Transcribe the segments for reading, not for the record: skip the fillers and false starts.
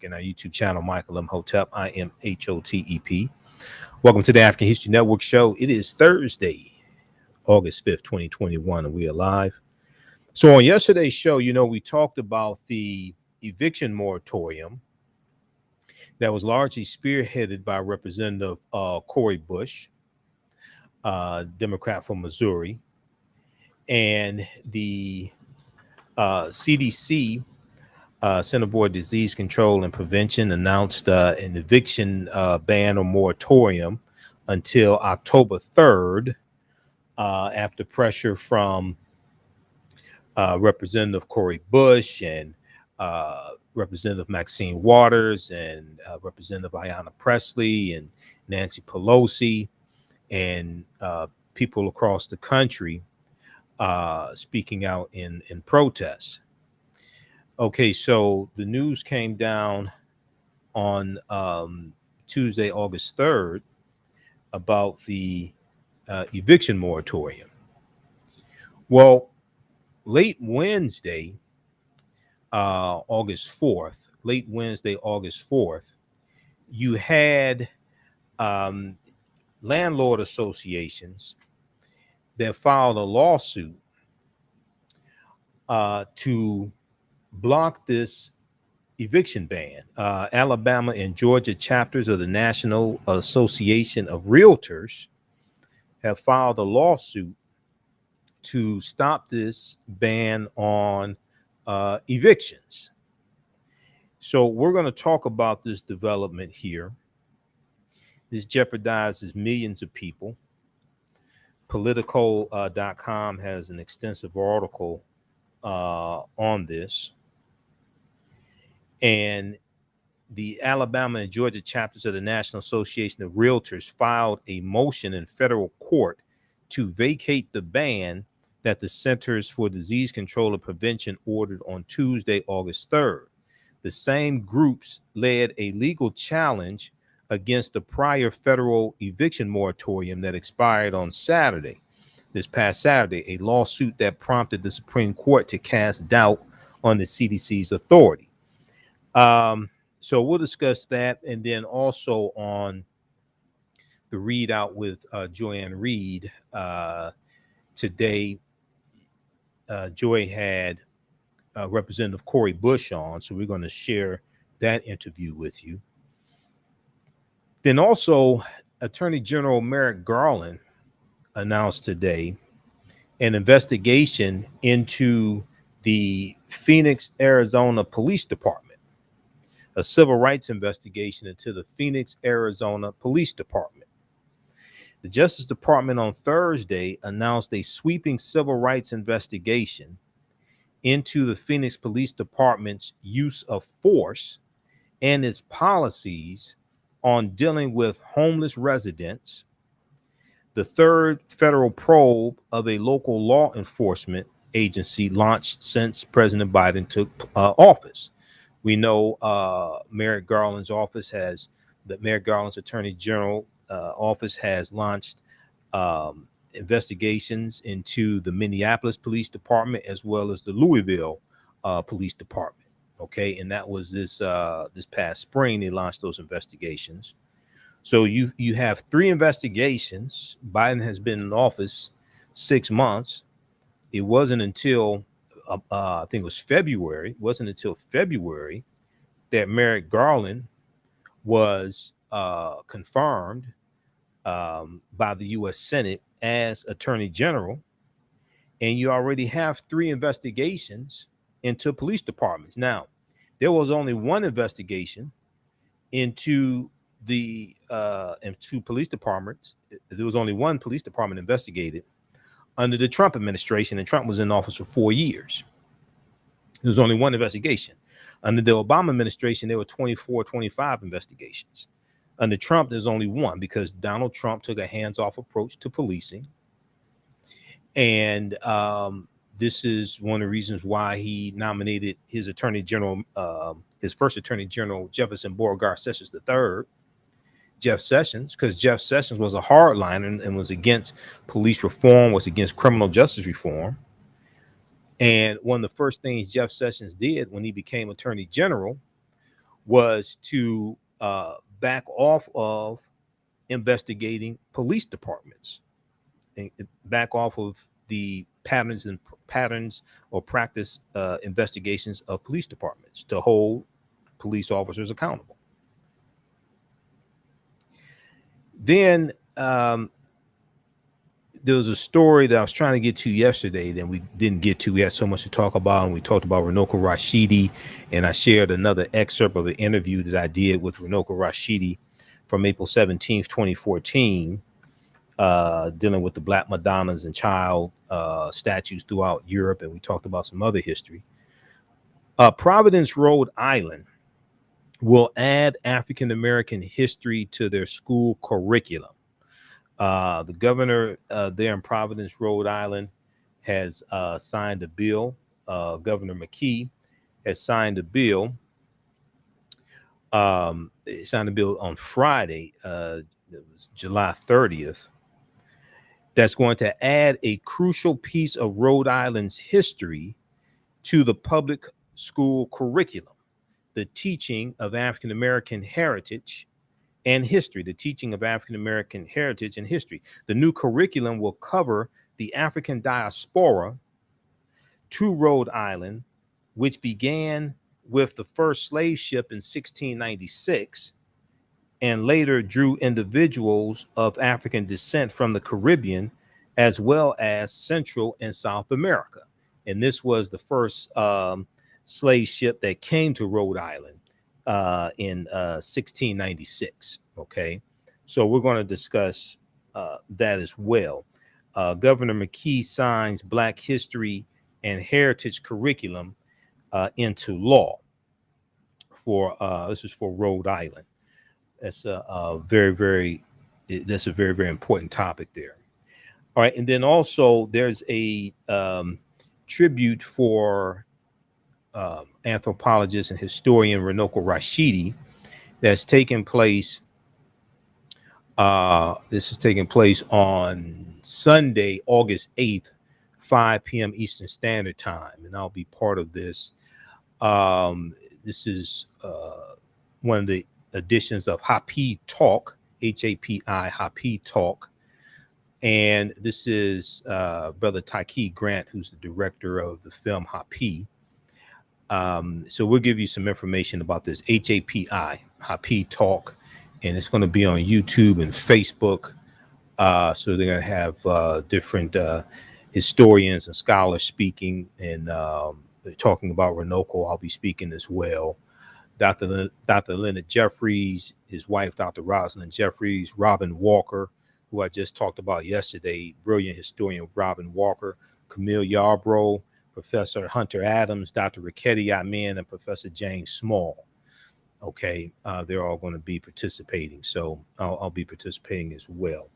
in our YouTube channel, Michael Imhotep, IMHOTEP. Welcome to the African History Network show. It is Thursday, August 5th, 2021, and we are live. So on yesterday's show, we talked about the eviction moratorium that was largely spearheaded by Representative Cori Bush, Democrat from Missouri, and the CDC, Center for Disease Control and Prevention, announced an eviction ban or moratorium until October 3rd, after pressure from Representative Cori Bush and Representative Maxine Waters and Representative Ayanna Pressley and Nancy Pelosi and people across the country speaking out in protests. Okay, so the news came down on Tuesday, August 3rd, about the eviction moratorium. Well, late Wednesday, August 4th, you had landlord associations that filed a lawsuit to block this eviction ban. Alabama and Georgia chapters of the National Association of Realtors have filed a lawsuit to stop this ban on evictions. So we're going to talk about this development here. This jeopardizes millions of people. Politico.com has an extensive article on this. And the Alabama and Georgia chapters of the National Association of Realtors filed a motion in federal court to vacate the ban that the Centers for Disease Control and Prevention ordered on Tuesday, August 3rd. The same groups led a legal challenge against the prior federal eviction moratorium that expired on this past Saturday, a lawsuit that prompted the Supreme Court to cast doubt on the CDC's authority. So we'll discuss that, and then also on the readout with Joanne Reed today. Joy had Representative Cori Bush on, so we're going to share that interview with you. Then also, Attorney General Merrick Garland announced today an investigation into the Phoenix, Arizona Police Department. A civil rights investigation into the Phoenix, Arizona Police Department. The Justice Department on Thursday announced a sweeping civil rights investigation into the Phoenix Police Department's use of force and its policies on dealing with homeless residents, the third federal probe of a local law enforcement agency launched since President Biden took office. We know Merrick Garland's Attorney General office has launched investigations into the Minneapolis Police Department as well as the Louisville Police Department. Okay, and that was this past spring they launched those investigations. So you have three investigations. Biden has been in office 6 months. It wasn't until I think it was February. It wasn't until February that Merrick Garland was confirmed by the U.S. Senate as Attorney General, and you already have three investigations into police departments. Now, there was only one investigation into the into police departments. There was only one police department investigated under the Trump administration, and Trump was in office for 4 years. There was only one investigation. Under the Obama administration, there were 24, 25 investigations. Under Trump, there's only one because Donald Trump took a hands-off approach to policing. And this is one of the reasons why he nominated his attorney general, his first attorney general, Jefferson Beauregard Sessions III, Jeff Sessions, because Jeff Sessions was a hardliner and was against police reform, was against criminal justice reform. And one of the first things Jeff Sessions did when he became attorney general was to back off of investigating police departments, and back off of the patterns or practice investigations of police departments, to hold police officers accountable. Then there was a story that I was trying to get to yesterday that we didn't get to. We had so much to talk about, and we talked about Runoko Rashidi, and I shared another excerpt of an interview that I did with Runoko Rashidi from April 17th, 2014, dealing with the Black Madonnas and child statues throughout Europe, and we talked about some other history. Providence, Rhode Island will add African American history to their school curriculum. The governor there in Providence, Rhode Island, has signed a bill. Governor McKee has signed a bill. Signed a bill on Friday, it was July 30th, that's going to add a crucial piece of Rhode Island's history to the public school curriculum: the teaching of African American heritage and history, the teaching of African American heritage and history. The new curriculum will cover the African diaspora to Rhode Island, which began with the first slave ship in 1696 and later drew individuals of African descent from the Caribbean as well as Central and South America. And this was the first slave ship that came to Rhode Island in 1696. Okay, so we're going to discuss that as well. Governor McKee signs Black history and heritage curriculum into law for this is for Rhode Island. That's a very, very important topic there. All right, and then also there's a tribute for anthropologist and historian Runoko Rashidi that's taking place. This is taking place on Sunday, August 8th, 5 p.m. Eastern Standard Time, and I'll be part of this. This is one of the editions of Hapi Talk, H-A-P-I, Hapi Talk. And this is Brother Tyke Grant, who's the director of the film Hapi. So we'll give you some information about this H-A-P-I, Hapi Talk, and it's going to be on YouTube and Facebook. So they're going to have different historians and scholars speaking and talking about Renoko. I'll be speaking as well. Dr. Leonard Jeffries, his wife, Dr. Rosalind Jeffries, Robin Walker, who I just talked about yesterday, brilliant historian Robin Walker, Camille Yarbrough, Professor Hunter Adams, Dr. Riketti Amin, and Professor James Small. Okay, they're all going to be participating. So I'll be participating as well.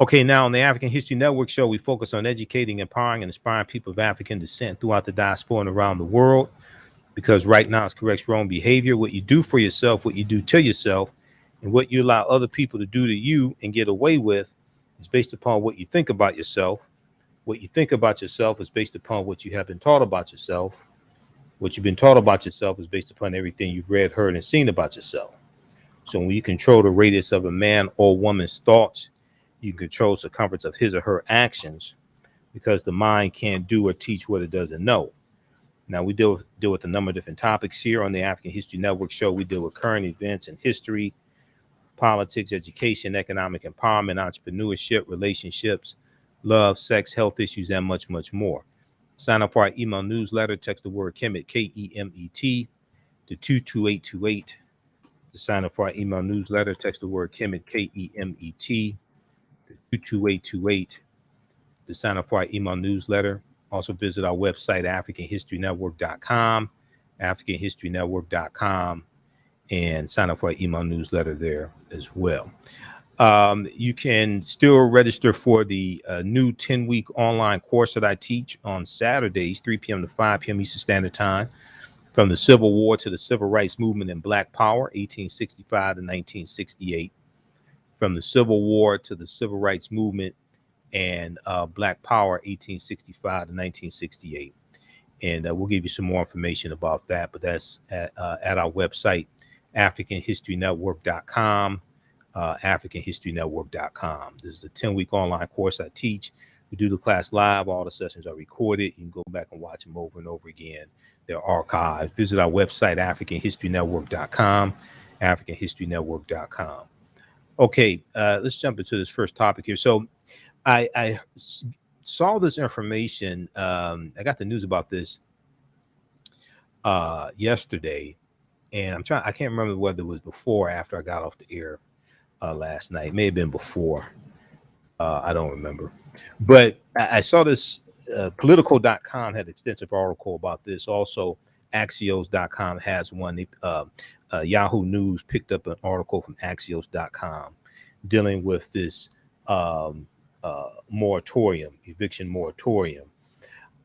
Okay, now on the African History Network show, we focus on educating, empowering, and inspiring people of African descent throughout the diaspora and around the world. Because right now it's corrects wrong behavior. What you do for yourself, what you do to yourself, and what you allow other people to do to you and get away with is based upon what you think about yourself. What you think about yourself is based upon what you have been taught about yourself. What you've been taught about yourself is based upon everything you've read, heard, and seen about yourself. So when you control the radius of a man or woman's thoughts, you can control the circumference of his or her actions, because the mind can't do or teach what it doesn't know. Now, we deal with a number of different topics here on the African History Network show. We deal with current events and history, politics, education, economic empowerment, entrepreneurship, relationships, love, sex, health issues, and much, much more. Sign up for our email newsletter. Text the word Kemet, K-E-M-E-T, to 22828. To sign up for our email newsletter, text the word Kemet, K-E-M-E-T, to 22828. To sign up for our email newsletter. Also visit our website, AfricanHistoryNetwork.com, AfricanHistoryNetwork.com, and sign up for our email newsletter there as well. You can still register for the new 10-week online course that I teach on Saturdays, 3 p.m. to 5 p.m. Eastern Standard Time, from the Civil War to the Civil Rights Movement and Black Power, 1865 to 1968. From the Civil War to the Civil Rights Movement and Black Power, 1865 to 1968. and we'll give you some more information about that. But that's at our website, AfricanHistoryNetwork.com, AfricanHistoryNetwork.com. This is a 10-week online course I teach. We do the class live. All the sessions are recorded. You can go back and watch them over and over again. They're archived. Visit our website, AfricanHistoryNetwork.com, AfricanHistoryNetwork.com. Okay, let's jump into this first topic here. So I saw this information. I got the news about this yesterday, and I can't remember whether it was before or after I got off the air last night. It may have been before. I don't remember. But I saw this. Politico.com had an extensive article about this. Also, Axios.com has one. Yahoo News picked up an article from Axios.com dealing with this moratorium, eviction moratorium.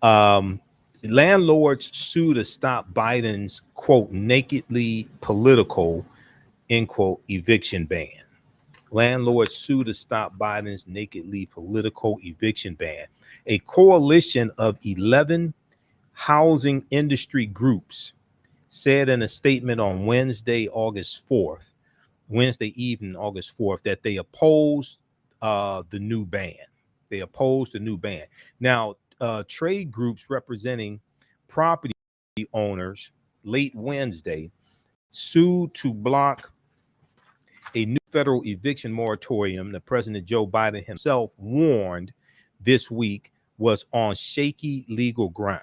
Landlords sue to stop Biden's, quote, nakedly political, end quote, eviction ban. Landlords sue to stop Biden's nakedly political eviction ban. A coalition of 11 housing industry groups said in a statement on Wednesday evening, August 4th, that they opposed the new ban. They opposed the new ban. Now, trade groups representing property owners late Wednesday sued to block a new federal eviction moratorium that President Joe Biden himself warned this week was on shaky legal ground.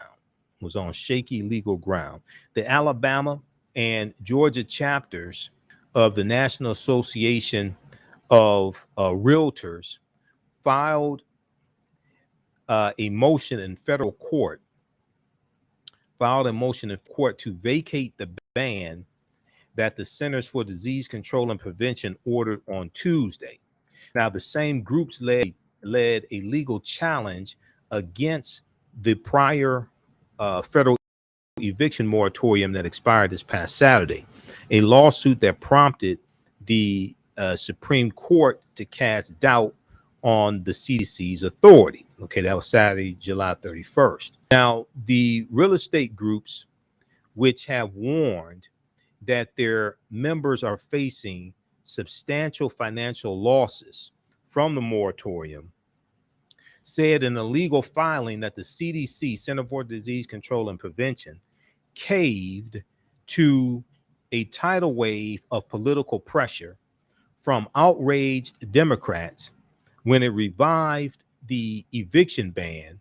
The Alabama and Georgia chapters of the National Association of Realtors filed a motion in federal court, to vacate the ban that the Centers for Disease Control and Prevention ordered on Tuesday. Now, the same groups led a legal challenge against the prior federal eviction moratorium that expired this past Saturday, a lawsuit that prompted the Supreme Court to cast doubt on the CDC's authority. Okay, that was Saturday, July 31st. Now, the real estate groups, which have warned that their members are facing substantial financial losses from the moratorium, said in a legal filing that the CDC, Center for Disease Control and Prevention, caved to a tidal wave of political pressure from outraged Democrats when it revived the eviction ban,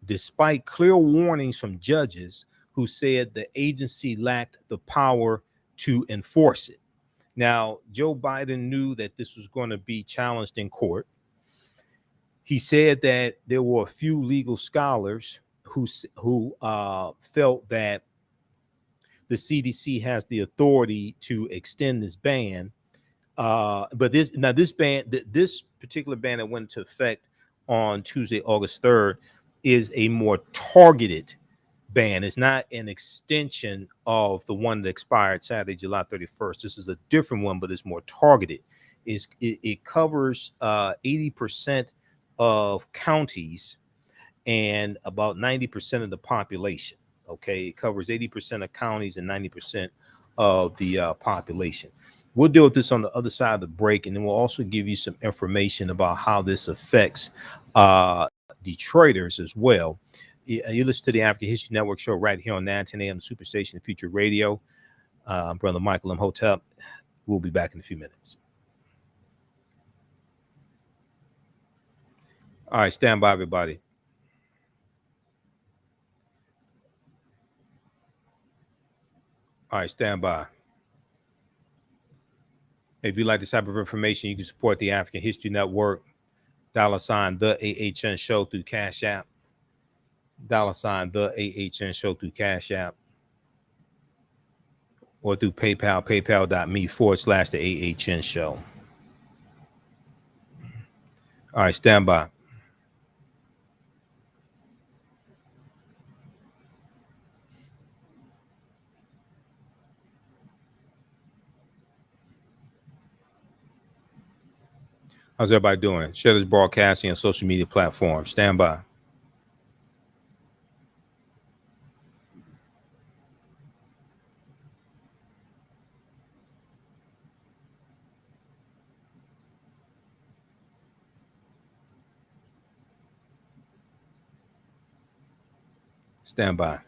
despite clear warnings from judges who said the agency lacked the power to enforce it. Now, Joe Biden knew that this was going to be challenged in court. He said that there were a few legal scholars who felt that the CDC has the authority to extend this ban. But this particular ban that went into effect on Tuesday, August 3rd, is a more targeted ban. It's not an extension of the one that expired Saturday, July 31st. This is a different one, but it's more targeted. It covers 80% of counties and about 90% of the population. Okay, it covers 80% of counties and 90% of the population. We'll deal with this on the other side of the break, and then we'll also give you some information about how this affects Detroiters as well. You listen to the African History Network show right here on 910 AM Superstation Future Radio. Brother Michael Imhotep. We'll be back in a few minutes. All right, stand by, everybody. All right, stand by. If you like this type of information, you can support the African History Network. $ TheAHNShow through Cash App. $ TheAHNShow through Cash App. Or through PayPal, paypal.me/TheAHNShow. All right, stand by. How's everybody doing? Share this broadcasting on social media platforms. Stand by. Stand by.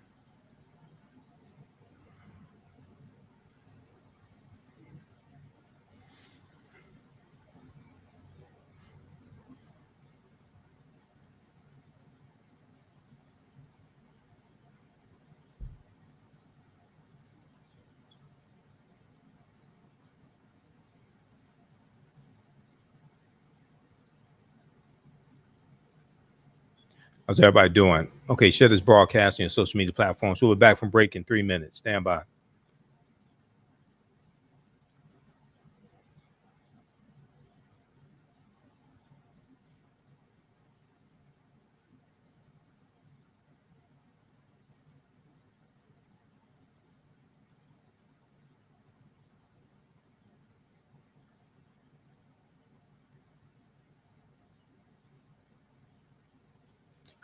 How's everybody doing? Okay, share this broadcasting on social media platforms. We'll be back from break in 3 minutes. Stand by.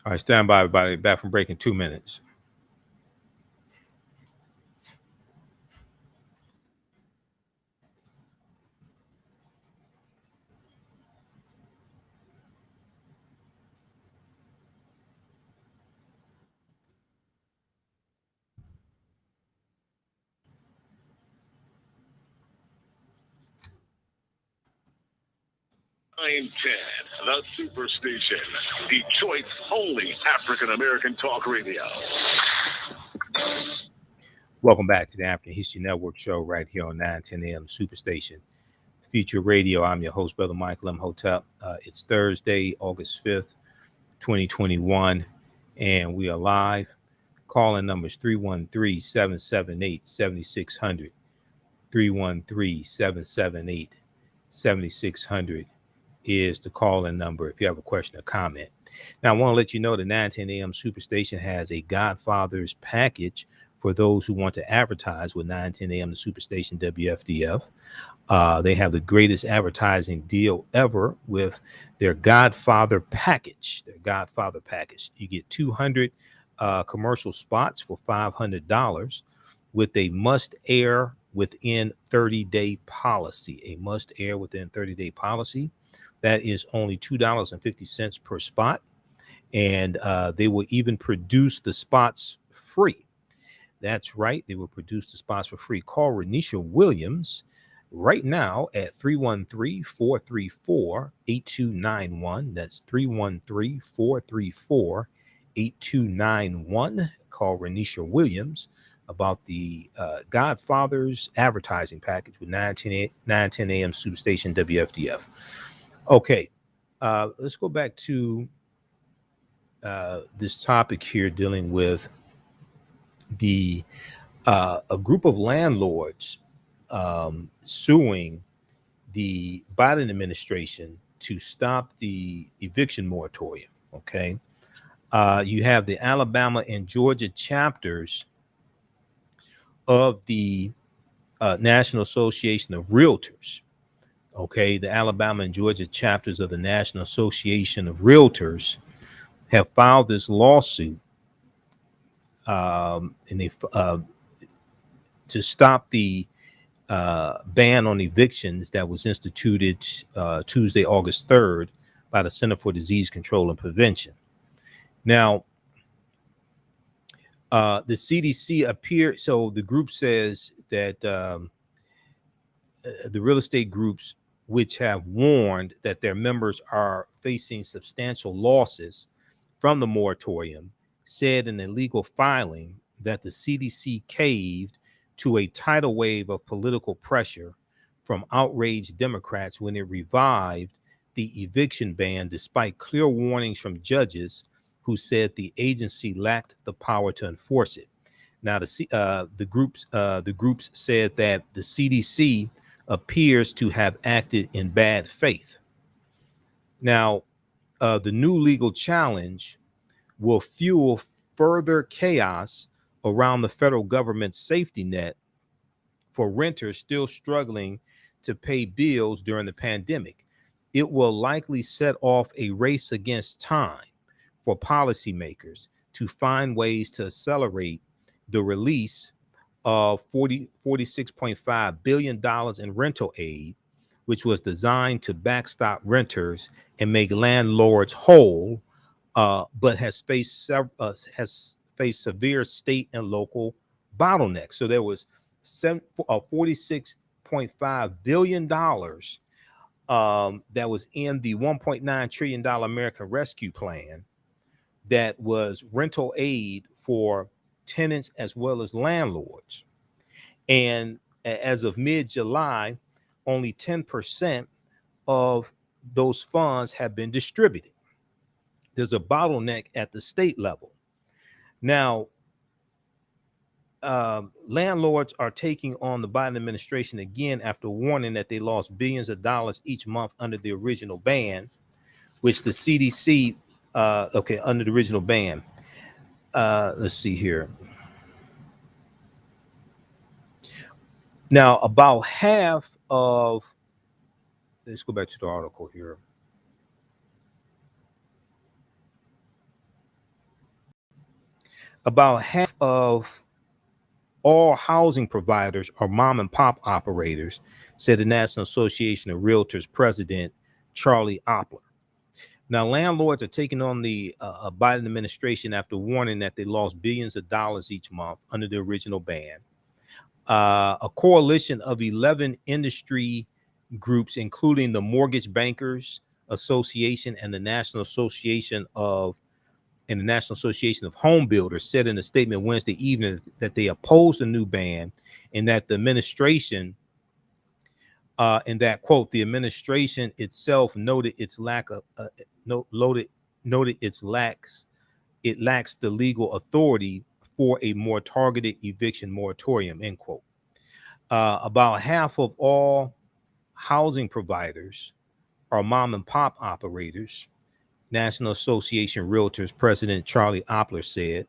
All right, stand by, everybody. Back from break in 2 minutes. I'm Ted, the Superstation, Detroit's only African-American talk radio. Welcome back to the African History Network show right here on 910 AM Superstation. Future Radio. I'm your host, Brother Michael Imhotep. It's Thursday, August 5th, 2021, and we are live. Calling numbers 313-778-7600. 313-778-7600 is the call-in number if you have a question or comment. Now, I want to let you know the 910 AM Superstation has a Godfather's package for those who want to advertise with 910 AM the Superstation WFDF. They have the greatest advertising deal ever with their Godfather package. You get 200 commercial spots for $500 with a must-air within 30-day policy. A must-air within 30-day policy. That is only $2.50 per spot. And they will even produce the spots free. That's right. They will produce the spots for free. Call Renisha Williams right now at 313-434-8291. That's 313-434-8291. Call Renisha Williams about the Godfather's advertising package with 910 AM Superstation WFDF. Okay, let's go back to this topic here dealing with the a group of landlords suing the Biden administration to stop the eviction moratorium. Okay, you have the Alabama and Georgia chapters of the National Association of Realtors. Okay, the Alabama and Georgia chapters of the National Association of Realtors have filed this lawsuit, and they to stop the ban on evictions that was instituted Tuesday, August 3rd by the Center for Disease Control and Prevention. Now, the CDC appeared, so the group says that the real estate groups, which have warned that their members are facing substantial losses from the moratorium, said in a legal filing that the CDC caved to a tidal wave of political pressure from outraged Democrats when it revived the eviction ban, despite clear warnings from judges who said the agency lacked the power to enforce it. Now, the groups said that the CDC appears to have acted in bad faith. Now, the new legal challenge will fuel further chaos around the federal government's safety net for renters still struggling to pay bills during the pandemic. It will likely set off a race against time for policymakers to find ways to accelerate the release of $46.5 billion in rental aid, which was designed to backstop renters and make landlords whole, but has faced faced severe state and local bottlenecks. So there was $46.5 billion that was in the $1.9 trillion American Rescue Plan that was rental aid for tenants as well as landlords. And as of mid-July, only 10% of those funds have been distributed. There's a bottleneck at the state level. Now, landlords are taking on the Biden administration again after warning that they lost billions of dollars each month under the original ban, which the CDC, under the original ban. Let's see here. Now, about half of, let's go back to the article here. About half of all housing providers are mom and pop operators, said the National Association of Realtors president, Charlie Oppler. Now, landlords are taking on the Biden administration after warning that they lost billions of dollars each month under the original ban. A coalition of 11 industry groups, including the Mortgage Bankers Association and the National Association of Home Builders, said in a statement Wednesday evening that they opposed the new ban and that the administration, and that quote, the administration itself noted its lack of it lacks the legal authority for a more targeted eviction moratorium, end quote. About half of all housing providers are mom and pop operators, National Association Realtors president Charlie Oppler said,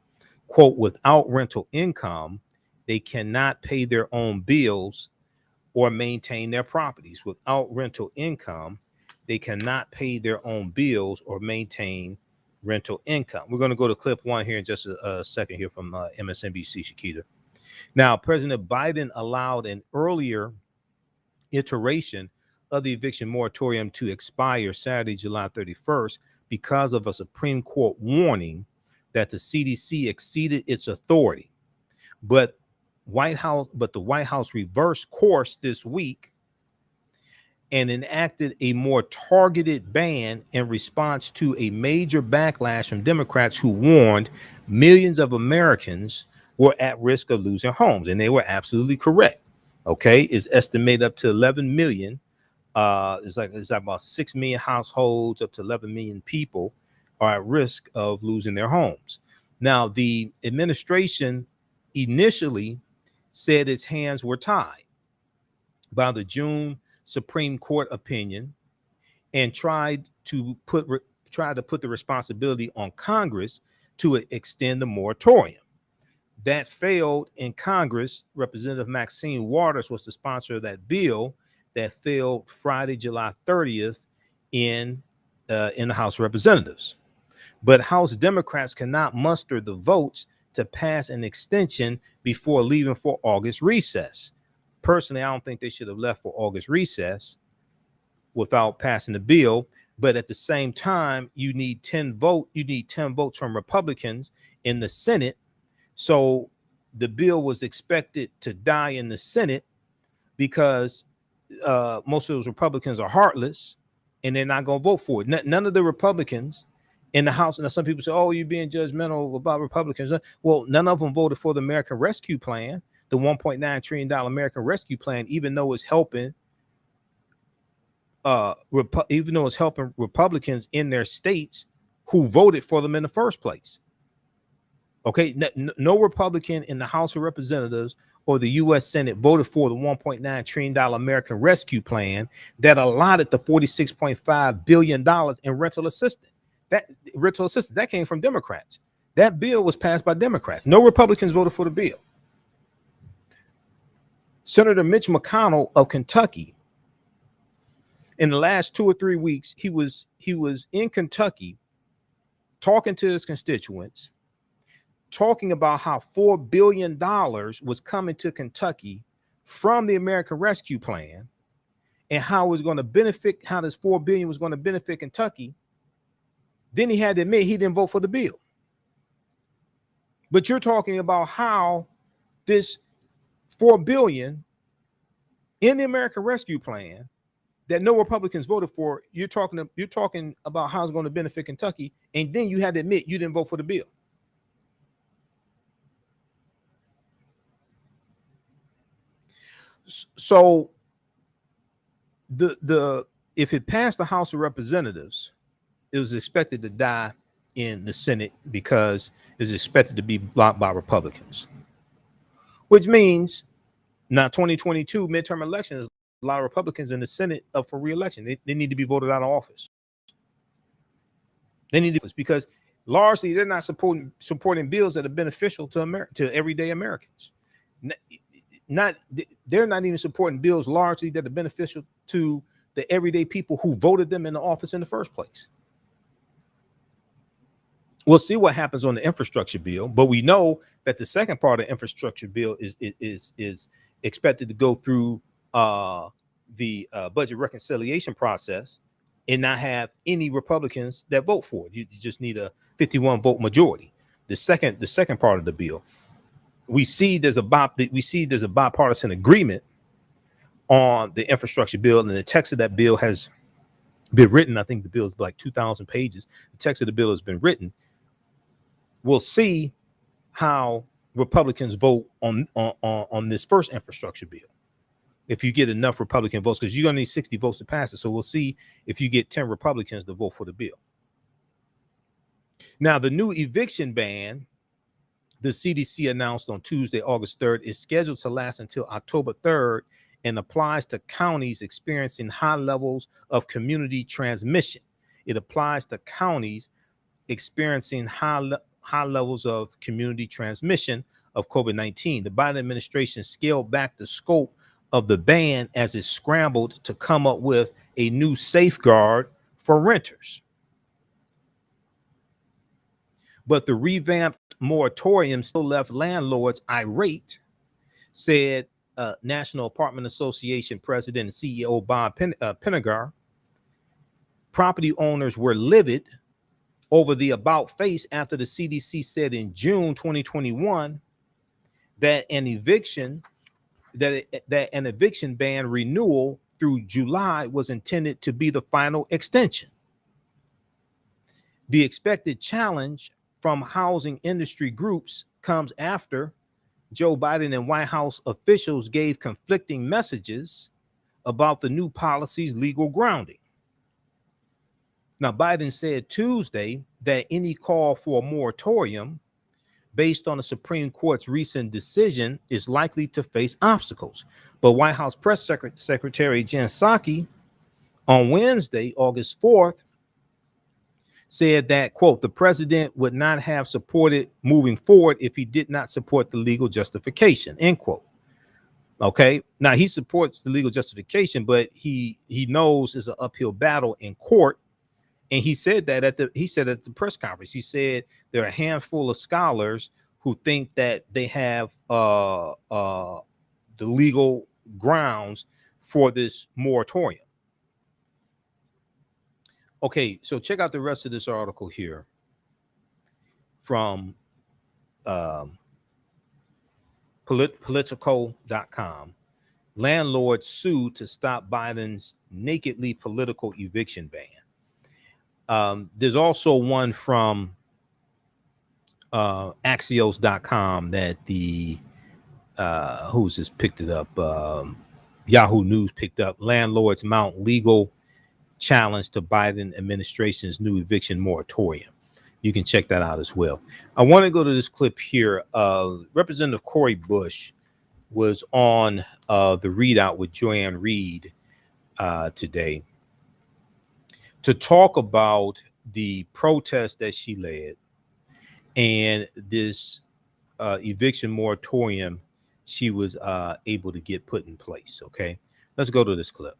quote, without rental income, they cannot pay their own bills or maintain their properties. Without rental income, they cannot pay their own bills or maintain rental income. We're going to go to clip one here in just a second here from MSNBC, Shakita. Now, President Biden allowed an earlier iteration of the eviction moratorium to expire Saturday, July 31st, because of a Supreme Court warning that the CDC exceeded its authority. But the White House reversed course this week and enacted a more targeted ban in response to a major backlash from Democrats who warned millions of Americans were at risk of losing homes. And they were absolutely correct. Okay, it's estimated up to 11 million. It's like about 6 million households, up to 11 million people are at risk of losing their homes. Now, the administration initially said its hands were tied by the June Supreme Court opinion and tried to put the responsibility on Congress to extend the moratorium. That failed in Congress. Representative Maxine Waters was the sponsor of that bill that failed Friday, July 30th in the House of Representatives. But House Democrats cannot muster the votes to pass an extension before leaving for August recess. Personally, I don't think they should have left for August recess without passing the bill. But at the same time, you need 10 votes from Republicans in the Senate. So the bill was expected to die in the Senate because most of those Republicans are heartless and they're not going to vote for it. None of the Republicans in the House, and some people say, oh, you're being judgmental about Republicans. Well, none of them voted for the American Rescue Plan, the $1.9 trillion American Rescue Plan, even though it's helping Republicans in their states who voted for them in the first place. Okay, no Republican in the House of Representatives or the U.S. Senate voted for the $1.9 trillion American Rescue Plan that allotted the $46.5 billion in rental assistance. That came from Democrats. That bill was passed by Democrats. No Republicans voted for the bill. Senator Mitch McConnell of Kentucky, in the last 2 or 3 weeks, he was in Kentucky talking to his constituents, talking about how $4 billion was coming to Kentucky from the American Rescue Plan and how it was going to benefit, how this $4 billion was going to benefit Kentucky. Then he had to admit he didn't vote for the bill But you're talking about how this $4 billion in the American Rescue Plan that no Republicans voted for, you're talking about how it's going to benefit Kentucky, and then you had to admit you didn't vote for the bill. So the if it passed the House of Representatives, it was expected to die in the Senate because it was expected to be blocked by Republicans, which means now 2022 midterm elections, a lot of Republicans in the Senate up for re-election. They need to be voted out of office. They need to, because largely they're not supporting bills that are beneficial to everyday Americans. They're not even supporting bills largely that are beneficial to the everyday people who voted them in the office in the first place. We'll see what happens on the infrastructure bill, but we know that the second part of the infrastructure bill is expected to go through the budget reconciliation process and not have any Republicans that vote for it. You just need a 51 vote majority. The second part of the bill, we see there's a bipartisan agreement on the infrastructure bill, and the text of that bill has been written. I think the bill is like 2,000 pages. The text of the bill has been written. We'll see how Republicans vote on this first infrastructure bill. If you get enough Republican votes, because you're going to need 60 votes to pass it. So we'll see if you get 10 Republicans to vote for the bill. Now, the new eviction ban, the CDC announced on Tuesday, August 3rd, is scheduled to last until October 3rd and applies to counties experiencing high levels of community transmission. It applies to counties experiencing high levels of community transmission of COVID-19. The Biden administration scaled back the scope of the ban as it scrambled to come up with a new safeguard for renters. But the revamped moratorium still left landlords irate, said National Apartment Association President and CEO Bob Pennegar. Property owners were livid over the about face after the CDC said in June 2021 that an eviction ban renewal through July was intended to be the final extension. The expected challenge from housing industry groups comes after Joe Biden and White House officials gave conflicting messages about the new policy's legal grounding. Now, Biden said Tuesday that any call for a moratorium based on the Supreme Court's recent decision is likely to face obstacles. But White House Press Secretary Jen Psaki on Wednesday, August 4th, said that, quote, the president would not have supported moving forward if he did not support the legal justification, end quote. Okay, now he supports the legal justification, but he knows it's an uphill battle in court. And he said that at the press conference, he said there are a handful of scholars who think that they have the legal grounds for this moratorium. Okay, so check out the rest of this article here from Politico.com. Landlords sue to stop Biden's nakedly political eviction ban. There's also one from Axios.com that the who's this picked it up? Yahoo News picked up. Landlords mount legal challenge to Biden administration's new eviction moratorium. You can check that out as well. I want to go to this clip here. Representative Cori Bush was on the readout with Joanne Reed today to talk about the protest that she led and this eviction moratorium she was able to get put in place. Okay, let's go to this clip.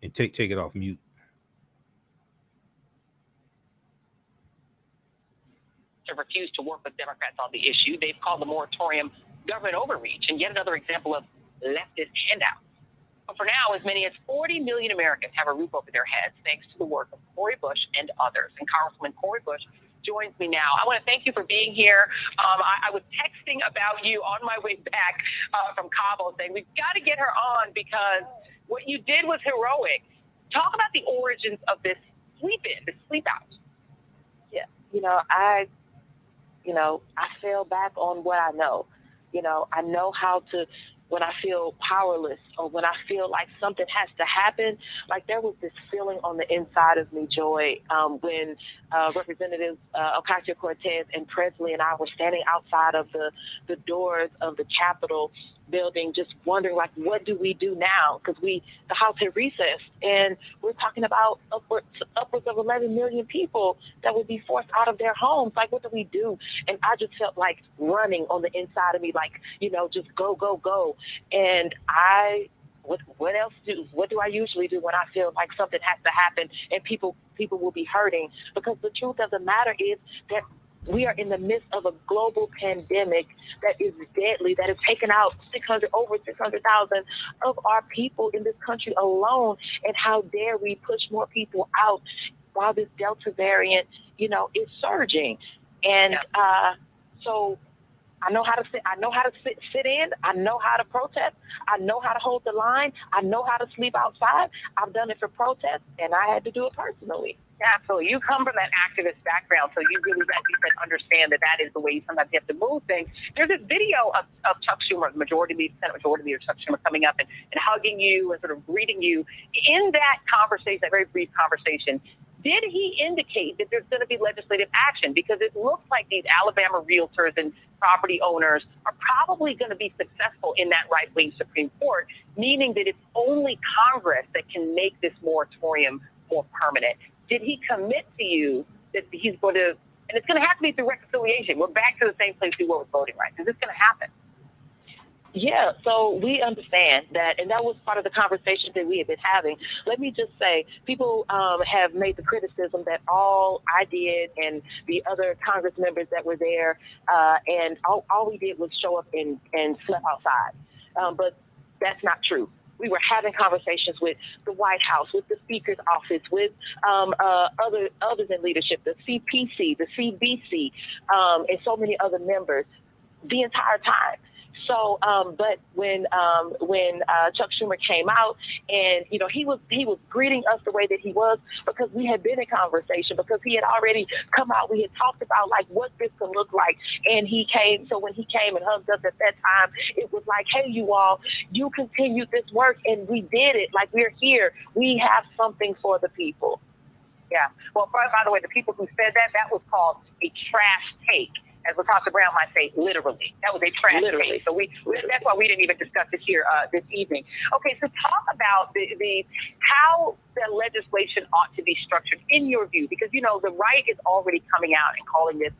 And take it off mute. To refuse to work with Democrats on the issue. They've called the moratorium government overreach and yet another example of leftist handout. But for now, as many as 40 million Americans have a roof over their heads thanks to the work of Cori Bush and others. And Congresswoman Cori Bush joins me now. I want to thank you for being here. I was texting about you on my way back from Cabo saying we've got to get her on because what you did was heroic. Talk about the origins of this sleep-in, this sleep-out. Yeah, I fell back on what I know. I know how to, when I feel powerless or when I feel like something has to happen, like there was this feeling on the inside of me, Joy, when Representatives Ocasio-Cortez and Presley and I were standing outside of the doors of the Capitol building, just wondering, like, what do we do now? Because the House had recessed, and we're talking about upwards of 11 million people that would be forced out of their homes. Like, what do we do? And I just felt like running on the inside of me, like, just go, go, go. And what do I usually do when I feel like something has to happen and people will be hurting? Because the truth of the matter is that we are in the midst of a global pandemic that is deadly, that has taken out over 600,000 of our people in this country alone. And how dare we push more people out while this Delta variant, is surging. And so I know how to sit. I know how to sit in. I know how to protest. I know how to hold the line. I know how to sleep outside. I've done it for protest, and I had to do it personally. Yeah, so you come from that activist background, so you really, like you said, understand that is the way sometimes you have to move things. There's this video of Chuck Schumer, Senate Majority Leader Chuck Schumer, coming up and hugging you and sort of greeting you. In that conversation, that very brief conversation, did he indicate that there's going to be legislative action? Because it looks like these Alabama realtors and property owners are probably going to be successful in that right-wing Supreme Court, meaning that it's only Congress that can make this moratorium more permanent. Did he commit to you that he's going to, and it's going to have to be through reconciliation. We're back to the same place we were with voting rights. Is this going to happen? Yeah, so we understand that, and that was part of the conversation that we have been having. Let me just say, people have made the criticism that all I did and the other Congress members that were there, and all we did was show up and slept outside. But that's not true. We were having conversations with the White House, with the Speaker's office, with others in leadership, the CPC, the CBC, and so many other members the entire time. So, but when Chuck Schumer came out, and he was greeting us the way that he was because we had been in conversation, because he had already come out. We had talked about like what this could look like, and he came. So when he came and hugged us at that time, it was like, hey, you all, you continued this work, and we did it. Like, we're here. We have something for the people. Yeah. Well, by the way, the people who said that was called a trash take. As LaTosha Brown might say, literally. That was a trash take. So that's why we didn't even discuss it here this evening. Okay, so talk about the how the legislation ought to be structured in your view, because the right is already coming out and calling this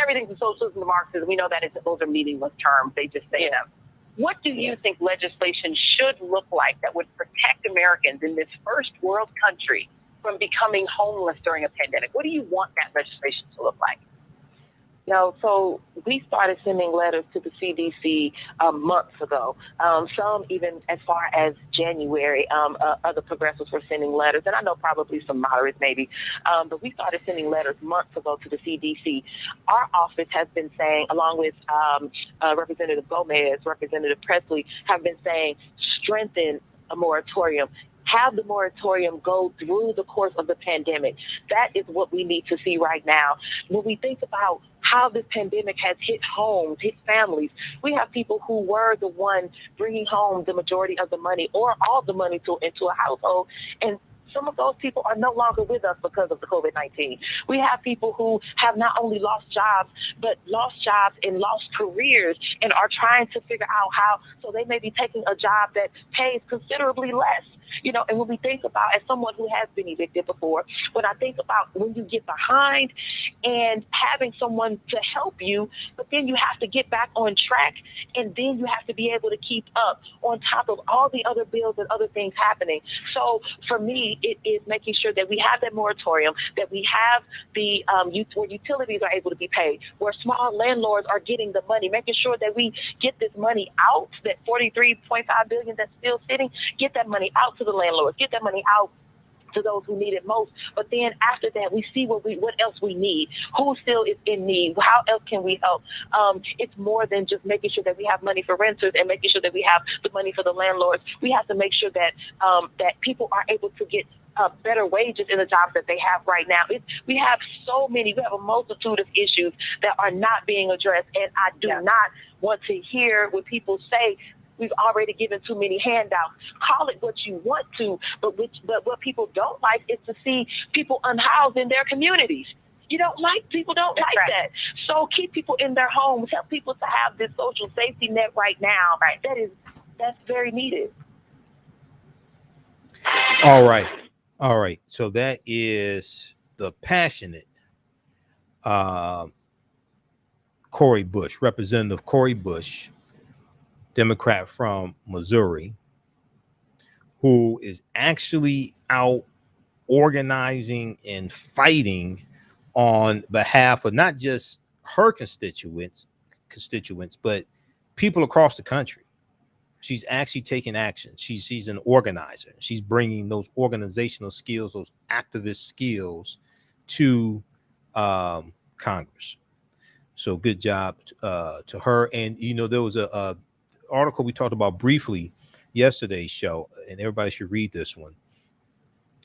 everything from socialism to Marxism. We know that those are meaningless terms. They just say them. What do you think legislation should look like that would protect Americans in this first world country from becoming homeless during a pandemic? What do you want that legislation to look like? So we started sending letters to the CDC months ago. Some even as far as January. Other progressives were sending letters, and I know probably some moderates maybe. But we started sending letters months ago to the CDC. Our office has been saying, along with Representative Gomez, Representative Presley, have been saying, strengthen a moratorium. Have the moratorium go through the course of the pandemic. That is what we need to see right now. When we think about how this pandemic has hit homes, hit families, we have people who were the ones bringing home the majority of the money or all the money into a household, and some of those people are no longer with us because of the COVID-19. We have people who have not only lost jobs, but lost jobs and lost careers and are trying to figure out how, so they may be taking a job that pays considerably less. And when we think about, as someone who has been evicted before, when I think about when you get behind and having someone to help you, but then you have to get back on track, and then you have to be able to keep up on top of all the other bills and other things happening. So for me, it is making sure that we have that moratorium, that we have the where utilities are able to be paid, where small landlords are getting the money, making sure that we get this money out, that $43.5 billion that's still sitting, get that money out to the landlords, get that money out to those who need it most. But then after that, we see what else we need, who still is in need, how else can we help. It's more than just making sure that we have money for renters and making sure that we have the money for the landlords. We have to make sure that that people are able to get better wages in the jobs that they have right now. We have a multitude of issues that are not being addressed, and I do not want to hear what people say. We've already given too many handouts. Call it what you want to, but what people don't like is to see people unhoused in their communities. People don't like that. So keep people in their homes, help people to have this social safety net right now. Right. That's very needed. All right. So that is the passionate Cori Bush, Representative Cori Bush, Democrat from Missouri, who is actually out organizing and fighting on behalf of not just her constituents, but people across the country. She's actually taking action. She's an organizer. She's bringing those organizational skills, those activist skills to Congress. So good job to her. And, there was a article we talked about briefly yesterday's show, and everybody should read this one.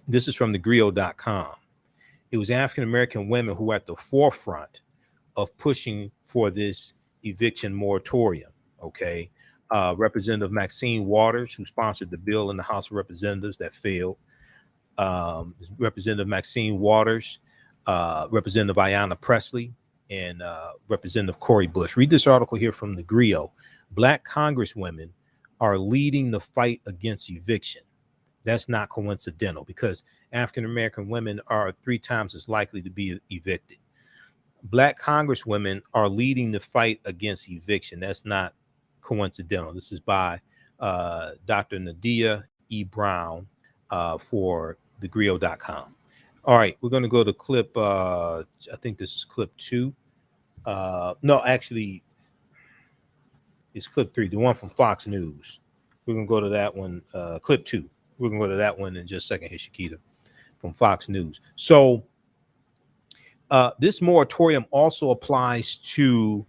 This is from thegrio.com. It was African-American women who were at the forefront of pushing for this eviction moratorium. Okay. Representative Maxine Waters, who sponsored the bill in the House of Representatives that failed. Representative Maxine Waters, Representative Ayanna Presley, and Representative Cori Bush. Read this article here from the Grio. Black congresswomen are leading the fight against eviction. That's not coincidental, because African-American women are 3 times as likely to be evicted. Black congresswomen are leading the fight against eviction. That's not coincidental. This is by Dr. Nadia E. Brown for thegrio.com. All right, we're going to go to clip, I think this is clip 2. No, actually, it's clip 3, the one from Fox News. We're going to go to that one, clip 2. We're going to go to that one in just a second here, Shakita, from Fox News. So this moratorium also applies to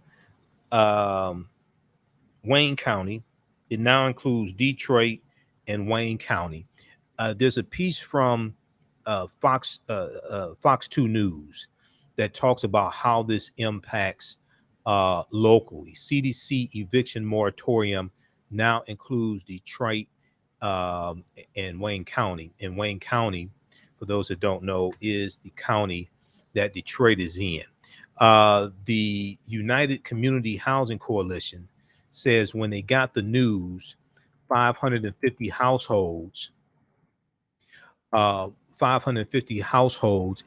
Wayne County. It now includes Detroit and Wayne County. There's a piece from Fox 2 News that talks about how this impacts locally. CDC eviction moratorium now includes Detroit and Wayne County. And Wayne County, for those that don't know, is the county that Detroit is in. The United Community Housing Coalition says when they got the news, 550 households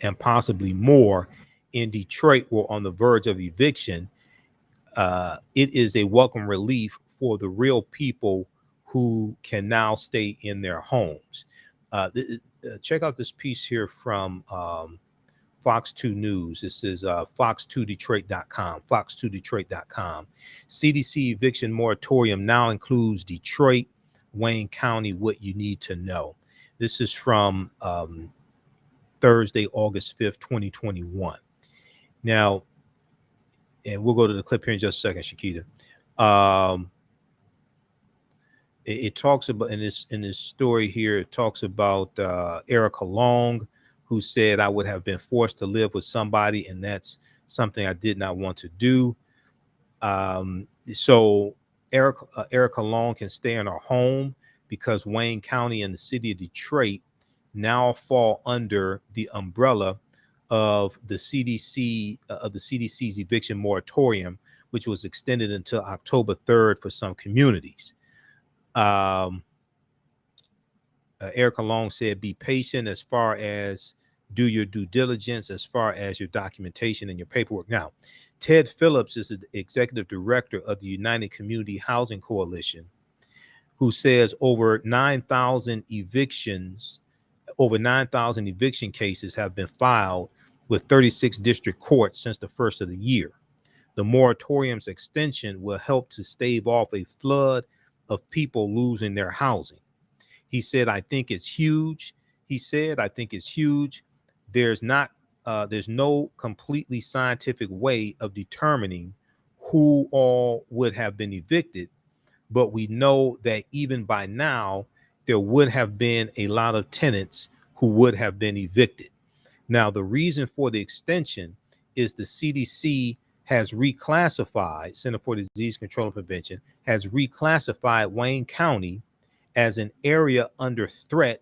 and possibly more in Detroit were on the verge of eviction. It is a welcome relief for the real people who can now stay in their homes. Check out this piece here from Fox 2 News. This is fox2detroit.com, fox2detroit.com. CDC eviction moratorium now includes Detroit, Wayne County, what you need to know. This is from Thursday, August 5th, 2021. Now, and we'll go to the clip here in just a second, Shakita. It talks about, in this story here, it talks about Erica Long, who said, I would have been forced to live with somebody, and that's something I did not want to do. So Erica Long can stay in her home because Wayne County and the city of Detroit now fall under the umbrella of the CDC, of the CDC's eviction moratorium, which was extended until October 3rd for some communities. Erica Long said, be patient as far as do your due diligence, as far as your documentation and your paperwork. Now, Ted Phillips is the executive director of the United Community Housing Coalition, who says over 9,000 eviction cases have been filed with 36 district courts since the first of the year. The moratorium's extension will help to stave off a flood of people losing their housing. He said, I think it's huge. There's no completely scientific way of determining who all would have been evicted, but we know that even by now, there would have been a lot of tenants who would have been evicted. Now, the reason for the extension is the CDC has reclassified, Center for Disease Control and Prevention, has reclassified Wayne County as an area under threat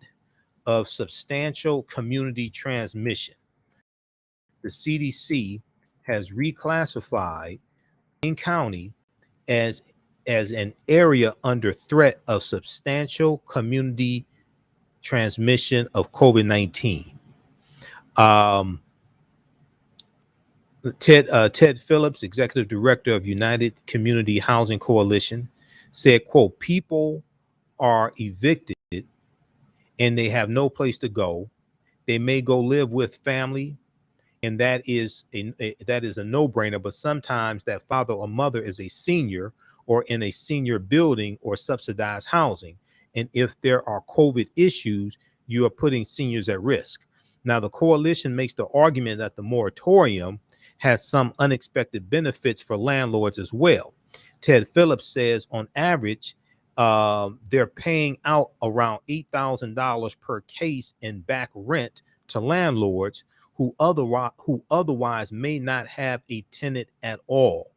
of substantial community transmission. The CDC has reclassified Wayne County as an area under threat of substantial community transmission of COVID-19. Ted Phillips, executive director of United Community Housing Coalition, said, quote, people are evicted and they have no place to go. They may go live with family, and that is a no-brainer, but sometimes that father or mother is a senior or in a senior building or subsidized housing. And if there are COVID issues, you are putting seniors at risk. Now, the coalition makes the argument that the moratorium has some unexpected benefits for landlords as well. Ted Phillips says on average, they're paying out around $8,000 per case in back rent to landlords who otherwise may not have a tenant at all.